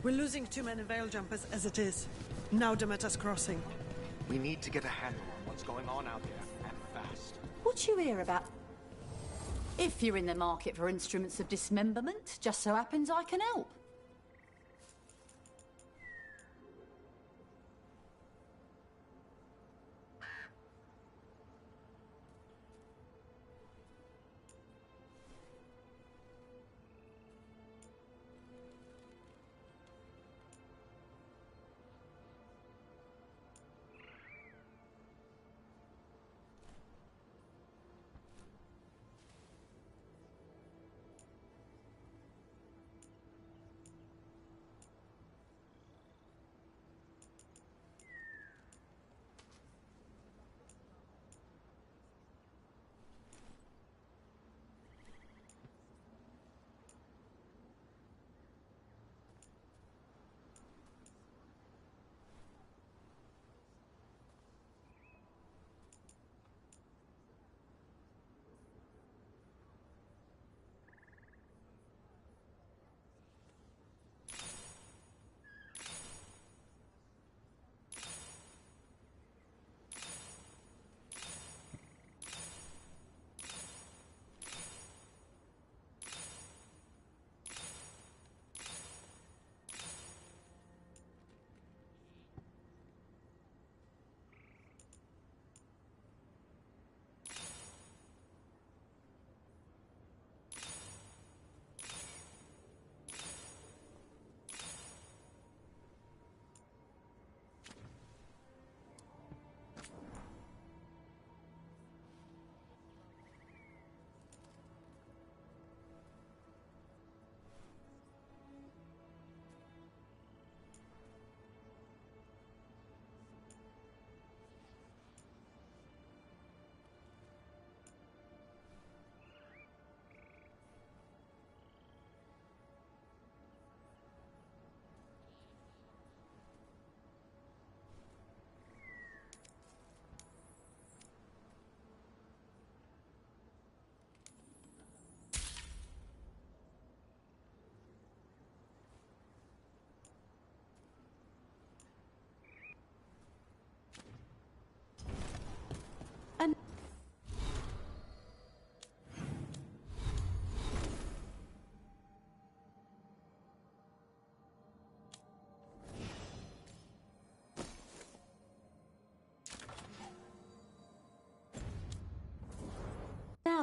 We're losing too many Veil Jumpers as it is. Now Demeter's Crossing. We need to get a handle on what's going on out there, and fast. What you hear about? If you're in the market for instruments of dismemberment, just so happens I can help.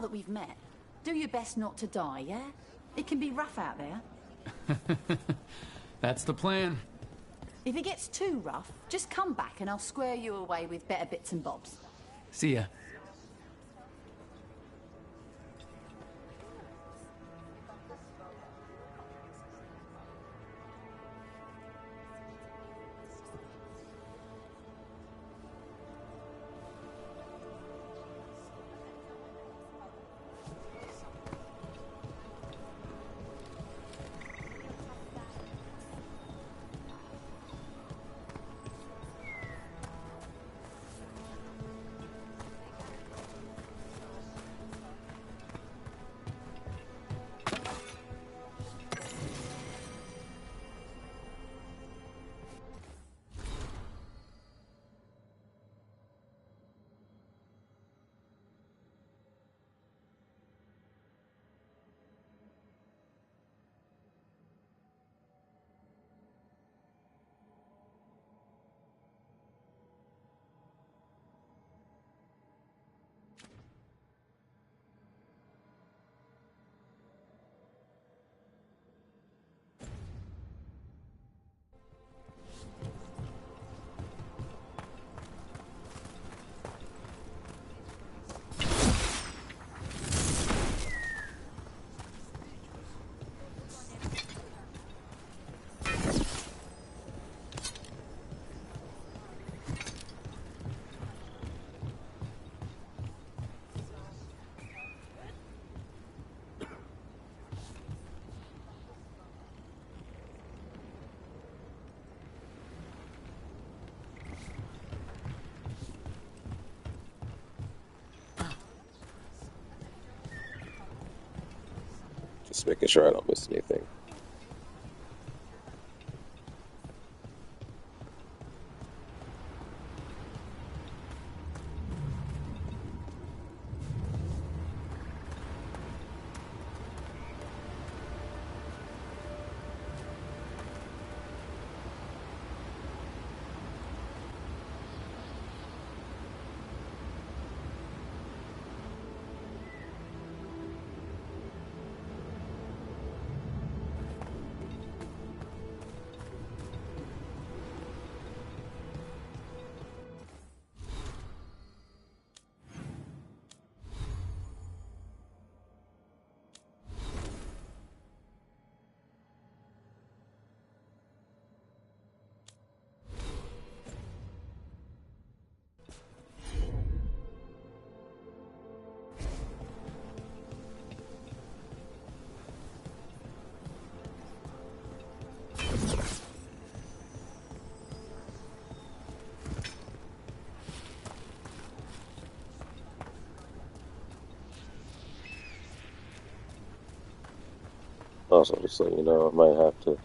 that we've met, do your best not to die, yeah? It can be rough out there. That's the plan. If it gets too rough, just come back and I'll square you away with better bits and bobs. See ya. Just making sure I don't miss anything. Also, just so you know, I might have to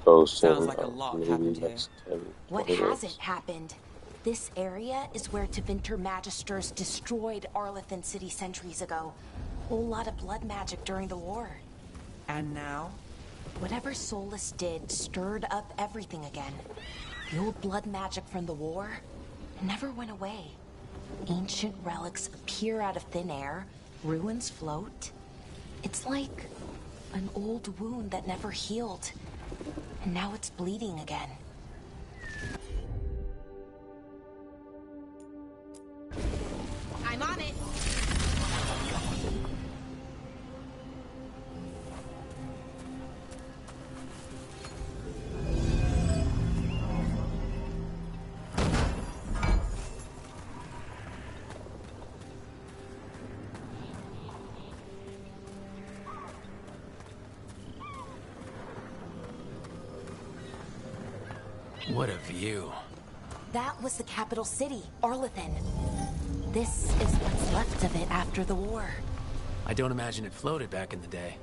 go soon. Sounds like a lot maybe happened here. next 10, What 20 hasn't minutes. happened? This area is where Tevinter Magisters destroyed Arlethan City centuries ago. Whole lot of blood magic during the war. And now? Whatever Solus did stirred up everything again. The old blood magic from the war never went away. Ancient relics appear out of thin air, ruins float. It's like an old wound that never healed, and now it's bleeding again. I'm on it. What a view. That was the capital city, Arlethan. This is what's left of it after the war. I don't imagine it floated back in the day.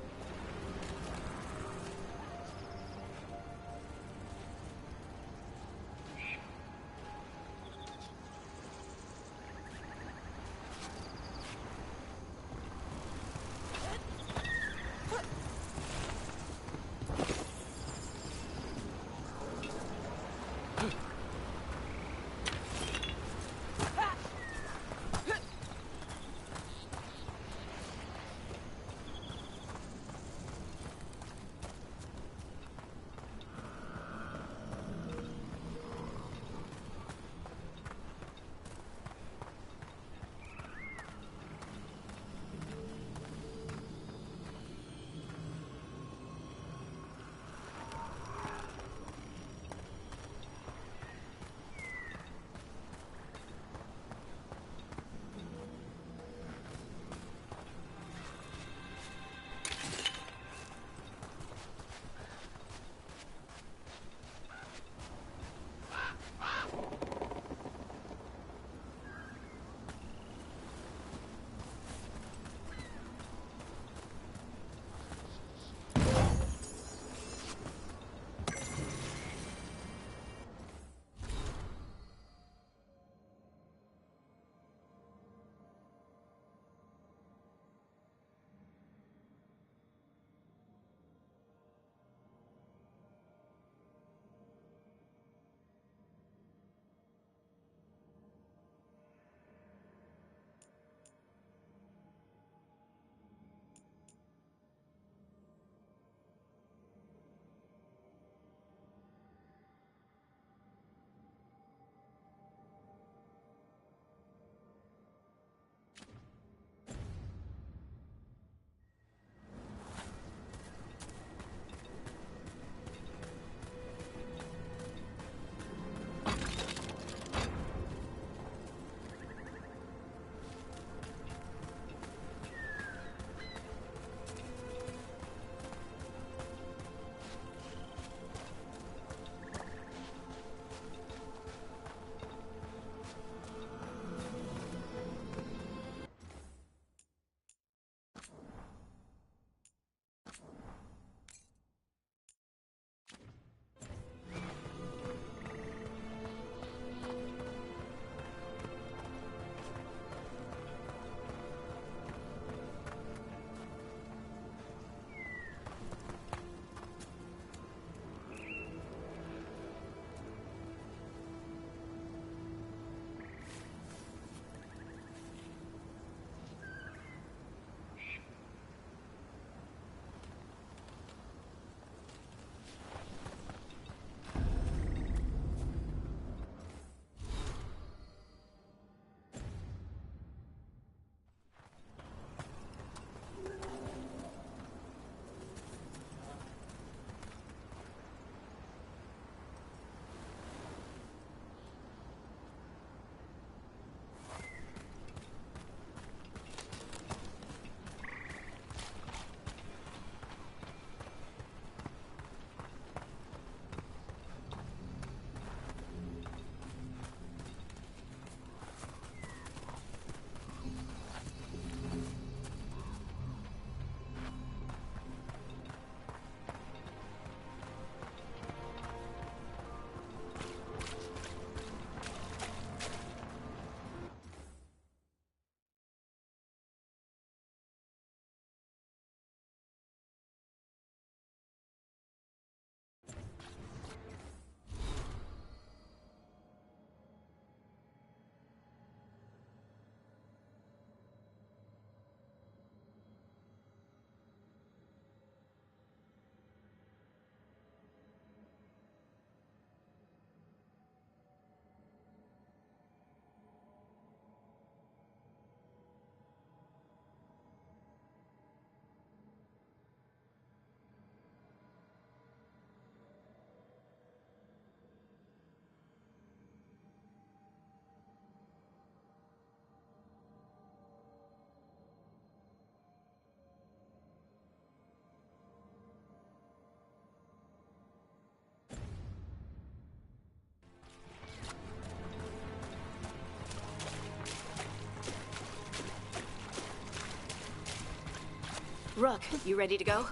Rook, you ready to go?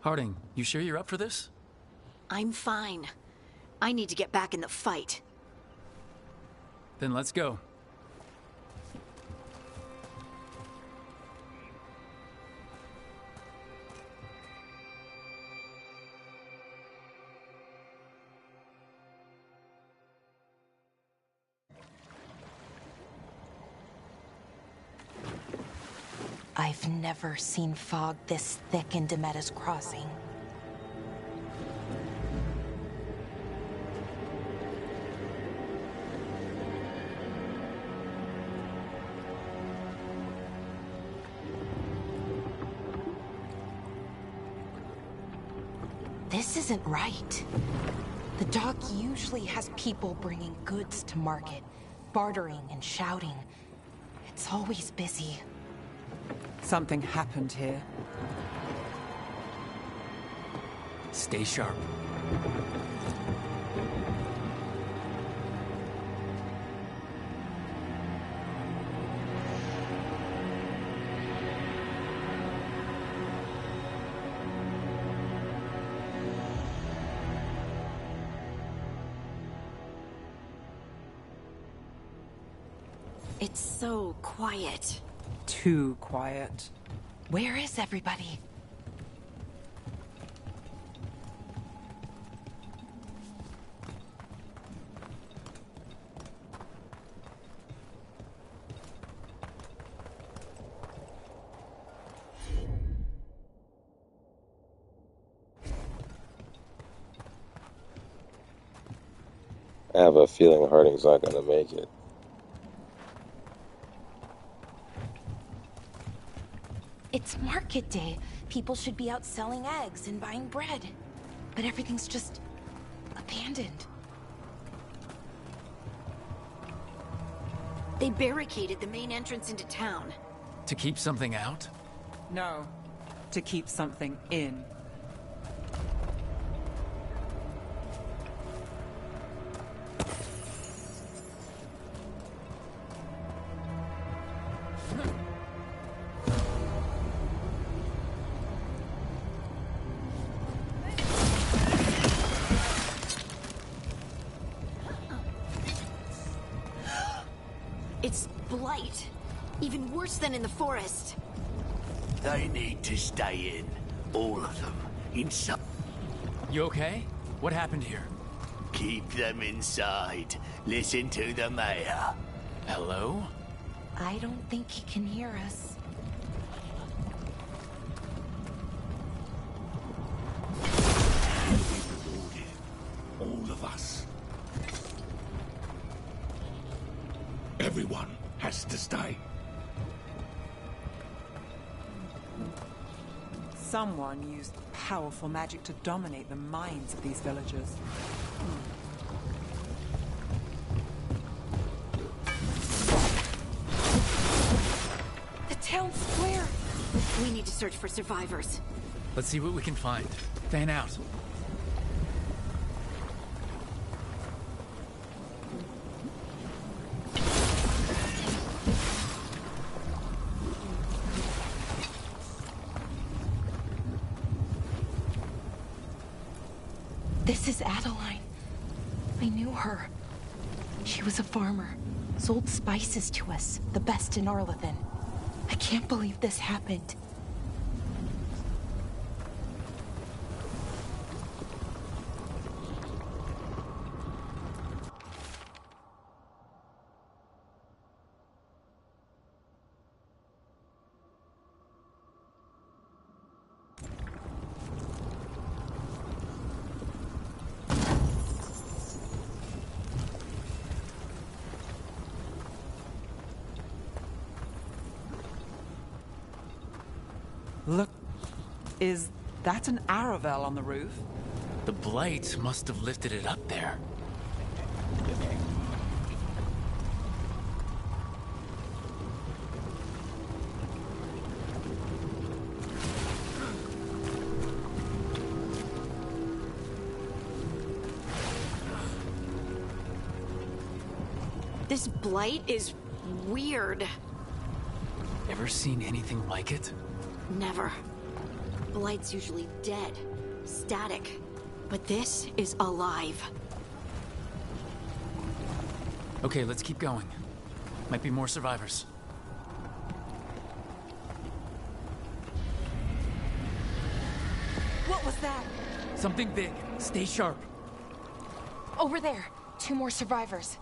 Harding, you sure you're up for this? I'm fine. I need to get back in the fight. Then let's go. I've never seen fog this thick in Demetta's Crossing. This isn't right. The dock usually has people bringing goods to market, bartering and shouting. It's always busy. Something happened here. Stay sharp. It's so quiet. Too quiet. Where is everybody? I have a feeling Harding's not gonna make it. It's market day. People should be out selling eggs and buying bread. But everything's just abandoned. They barricaded the main entrance into town. To keep something out? No, to keep something in. It's blight. Even worse than in the forest. They need to stay in. All of them. Inside. You okay? What happened here? Keep them inside. Listen to the mayor. Hello? I don't think he can hear us. All of us. Everyone has to stay. Someone used powerful magic to dominate the minds of these villagers. The town square! We need to search for survivors. Let's see what we can find. Fan out. This is Adeline. I knew her. She was a farmer, sold spices to us, the best in Arlathan. I can't believe this happened. Is that an Aravel on the roof? The blight must have lifted it up there. This blight is weird. Ever seen anything like it? Never. Blight's usually dead, static. But this is alive. Okay, let's keep going. Might be more survivors. What was that? Something big. Stay sharp. Over there. 2 more survivors.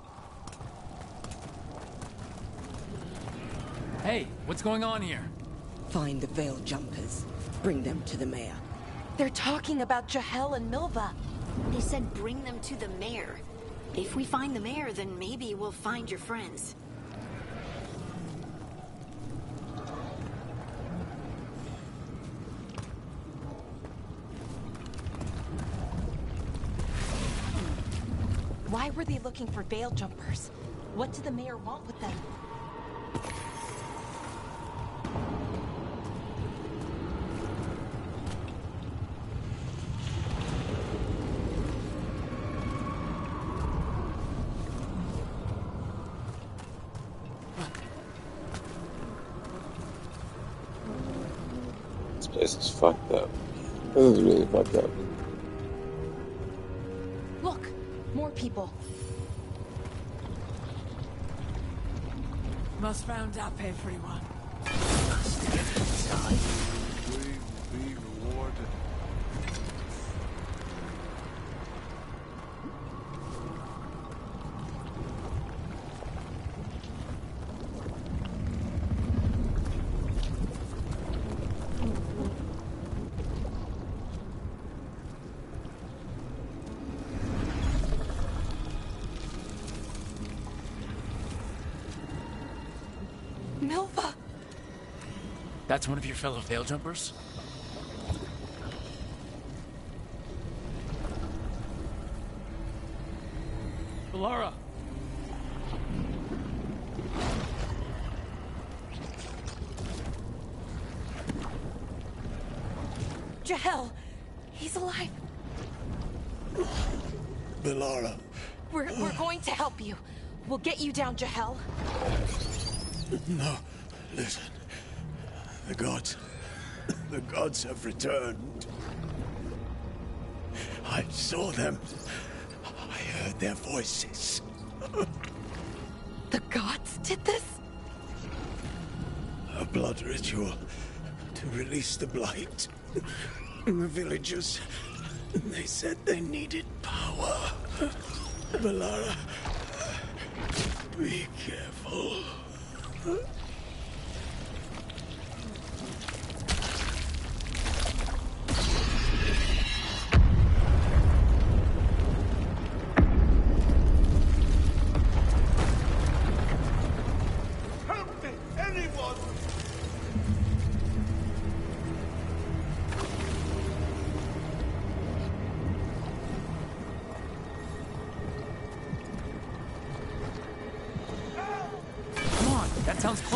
Hey, what's going on here? Find the Veil Jumpers. Bring them to the mayor. They're talking about Jahel and Milva. They said bring them to the mayor. If we find the mayor, then maybe we'll find your friends. Why were they looking for Veil Jumpers? What did the mayor want with them? This place is fucked up. This is really fucked up. Look, more people. Must round up everyone. We will be rewarded. Milva! That's one of your fellow Veil Jumpers? Valara! Jahel! He's alive! Valara. We're going to help you. We'll get you down, Jahel. No, listen. The gods have returned. I saw them. I heard their voices. The gods did this? A blood ritual to release the blight. The villagers, they said they needed power. Valara, be careful. Help me! Anyone! Come on, that sounds close.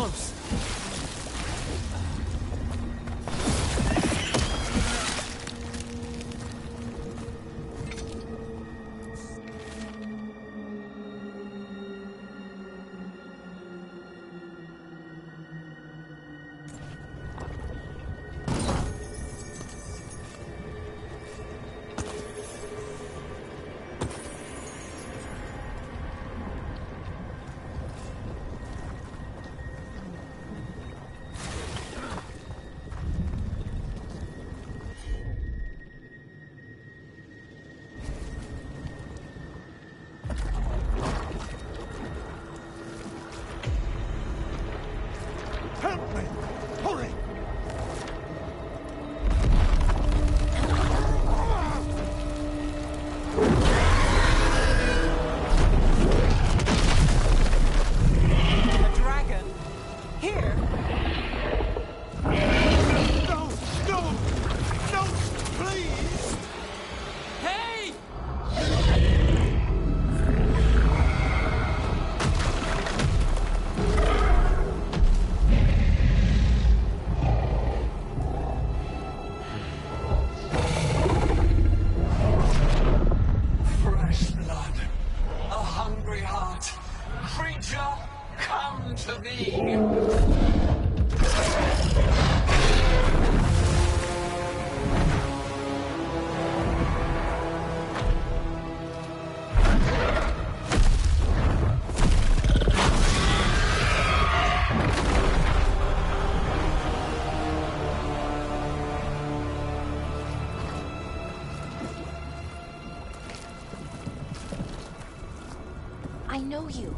know you.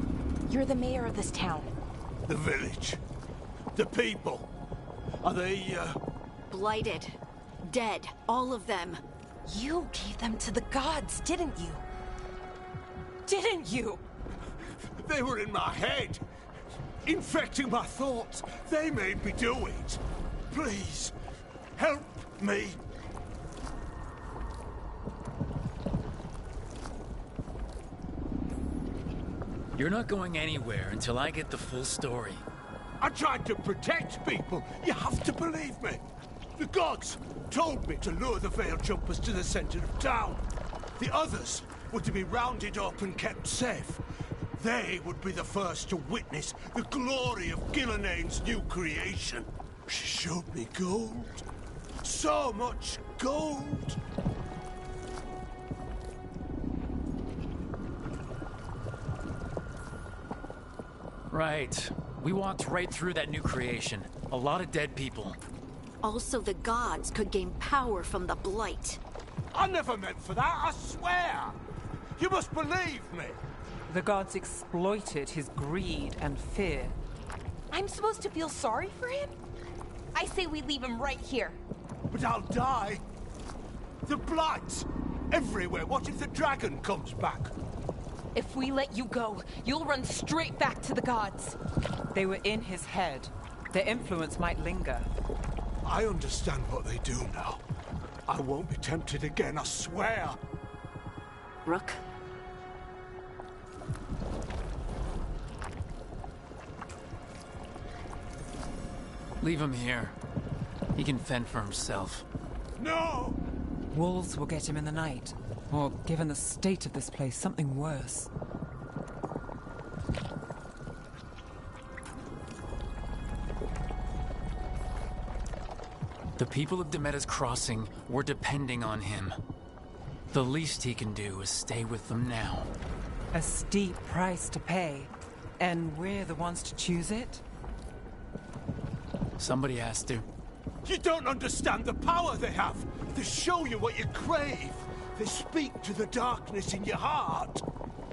You're the mayor of this town. The village. The people. Are they, Blighted. Dead. All of them. You gave them to the gods, didn't you? Didn't you? They were in my head. Infecting my thoughts. They made me do it. Please, help me. You're not going anywhere until I get the full story. I tried to protect people. You have to believe me. The gods told me to lure the Veil Jumpers to the center of town. The others were to be rounded up and kept safe. They would be the first to witness the glory of Gillenane's new creation. She showed me gold. So much gold. Right. We walked right through that new creation. A lot of dead people. Also, the gods could gain power from the Blight. I never meant for that, I swear! You must believe me! The gods exploited his greed and fear. I'm supposed to feel sorry for him? I say we leave him right here. But I'll die. The Blight! Everywhere. What if the dragon comes back? If we let you go, you'll run straight back to the gods. They were in his head. Their influence might linger. I understand what they do now. I won't be tempted again, I swear. Rook? Leave him here. He can fend for himself. No! Wolves will get him in the night. Or, given the state of this place, something worse. The people of Demeter's Crossing were depending on him. The least he can do is stay with them now. A steep price to pay. And we're the ones to choose it? Somebody has to. You don't understand the power they have. They show you what you crave. They speak to the darkness in your heart.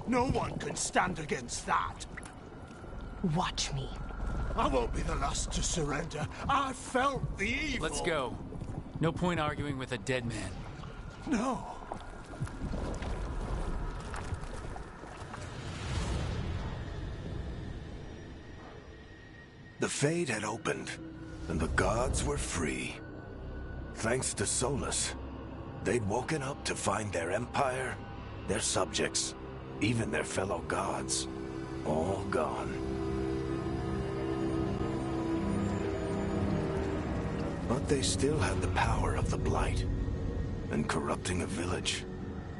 No one can stand against that. Watch me. I won't be the last to surrender. I felt the evil. Let's go. No point arguing with a dead man. No. The Fade had opened, and the gods were free. Thanks to Solus, they'd woken up to find their empire, their subjects, even their fellow gods, all gone. But they still had the power of the Blight, and corrupting a village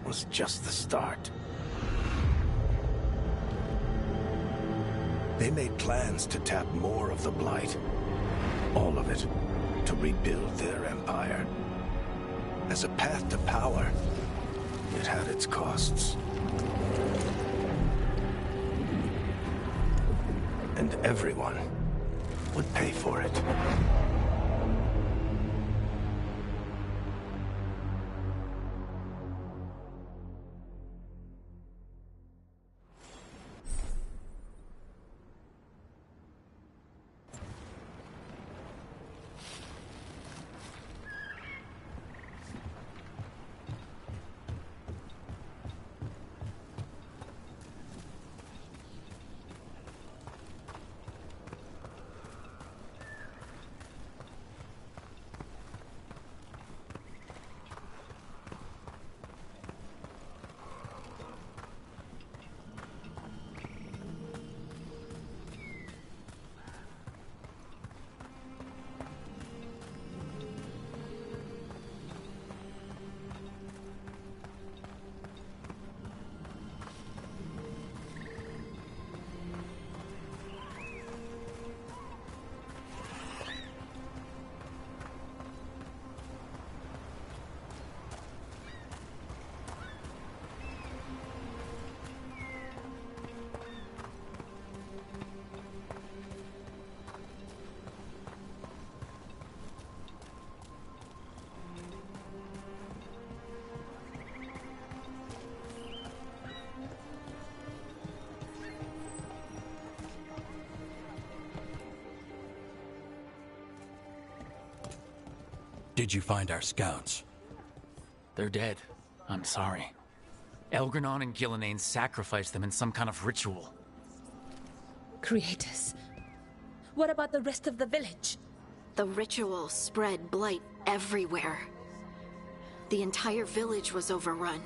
was just the start. They made plans to tap more of the Blight, all of it, to rebuild their empire. As a path to power, it had its costs. And everyone would pay for it. Did you find our scouts? They're dead. I'm sorry. Elgranon and Gillenane sacrificed them in some kind of ritual. Creators. What about the rest of the village? The ritual spread blight everywhere. The entire village was overrun.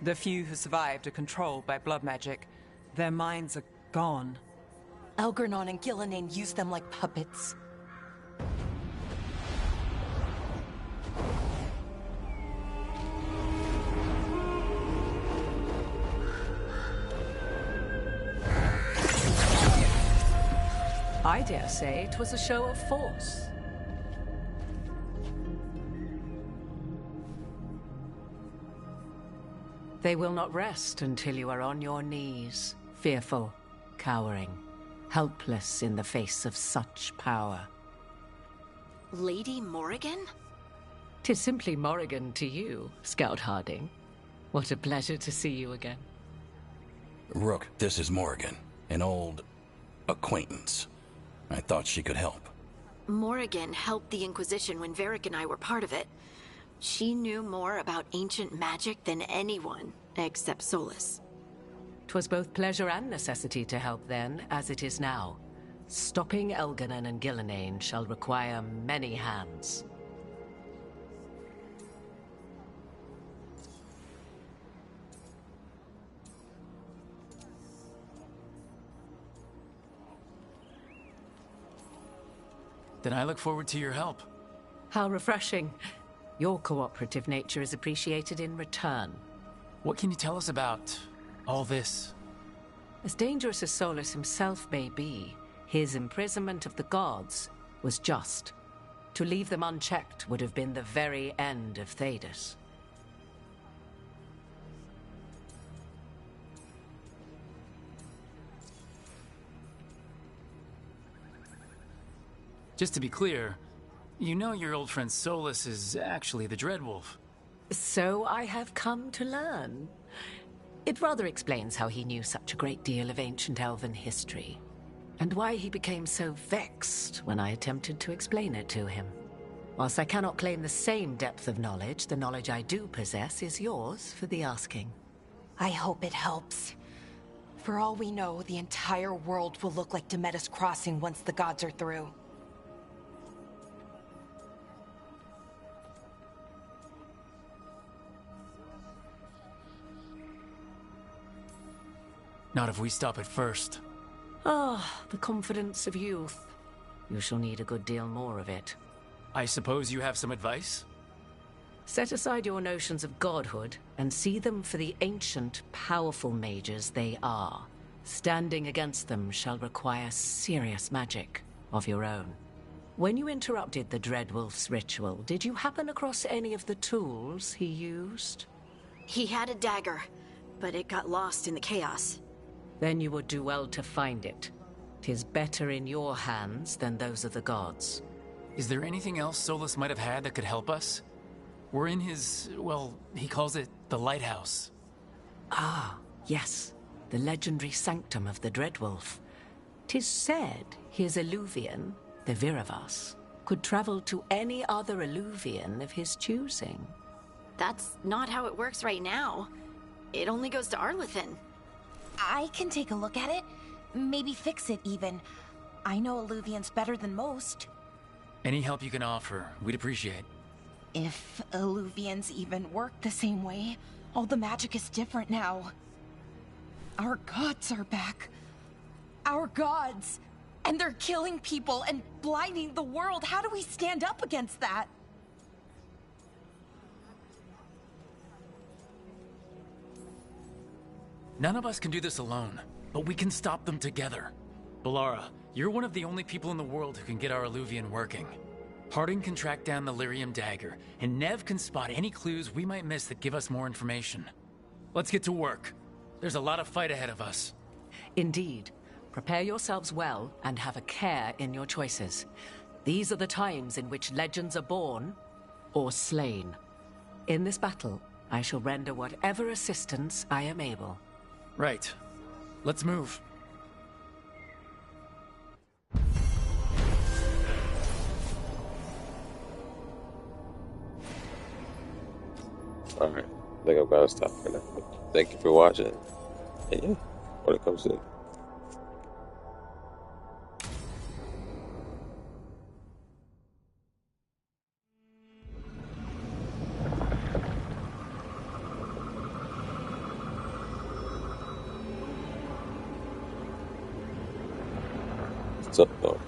The few who survived are controlled by blood magic. Their minds are gone. Elgranon and Gillenane used them like puppets. I dare say it was a show of force. They will not rest until you are on your knees, fearful, cowering, helpless in the face of such power. Lady Morrigan? 'Tis simply Morrigan to you, Scout Harding. What a pleasure to see you again. Rook, this is Morrigan, an old acquaintance. I thought she could help. Morrigan helped the Inquisition when Varric and I were part of it. She knew more about ancient magic than anyone, except Solus. 'Twas both pleasure and necessity to help then, as it is now. Stopping Elganon and Gillenane shall require many hands. Then I look forward to your help. How refreshing. Your cooperative nature is appreciated in return. What can you tell us about all this? As dangerous as Solus himself may be, his imprisonment of the gods was just. To leave them unchecked would have been the very end of Thedas. Just to be clear, you know your old friend Solus is actually the Dreadwolf. So I have come to learn. It rather explains how he knew such a great deal of ancient elven history, and why he became so vexed when I attempted to explain it to him. Whilst I cannot claim the same depth of knowledge, the knowledge I do possess is yours for the asking. I hope it helps. For all we know, the entire world will look like Demetus Crossing once the gods are through. Not if we stop it first. Ah, the confidence of youth. You shall need a good deal more of it. I suppose you have some advice? Set aside your notions of godhood and see them for the ancient, powerful mages they are. Standing against them shall require serious magic of your own. When you interrupted the Dreadwolf's ritual, did you happen across any of the tools he used? He had a dagger, but it got lost in the chaos. Then you would do well to find it. 'Tis better in your hands than those of the gods. Is there anything else Solus might have had that could help us? We're in his, well, he calls it the lighthouse. Ah, yes. The legendary sanctum of the Dreadwolf. 'Tis said his Eluvian, the Viravas, could travel to any other Eluvian of his choosing. That's not how it works right now. It only goes to Arlethan. I can take a look at it. Maybe fix it, even. I know Eluvians better than most. Any help you can offer, we'd appreciate. If Eluvians even work the same way, all the magic is different now. Our gods are back. Our gods! And they're killing people and blinding the world. How do we stand up against that? None of us can do this alone, but we can stop them together. Balara, you're one of the only people in the world who can get our Eluvian working. Harding can track down the Lyrium dagger, and Nev can spot any clues we might miss that give us more information. Let's get to work. There's a lot of fight ahead of us. Indeed. Prepare yourselves well and have a care in your choices. These are the times in which legends are born or slain. In this battle, I shall render whatever assistance I am able. Right. Let's move. Alright, I think I'm gonna stop for now. Thank you for watching. And yeah, when it comes soon.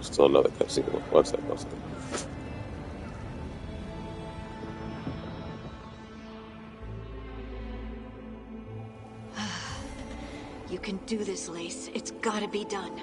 Still another cutscene. One second. You can do this, Lace. It's gotta be done.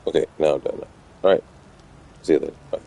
Okay, now I'm done. Alright. See you later. Bye.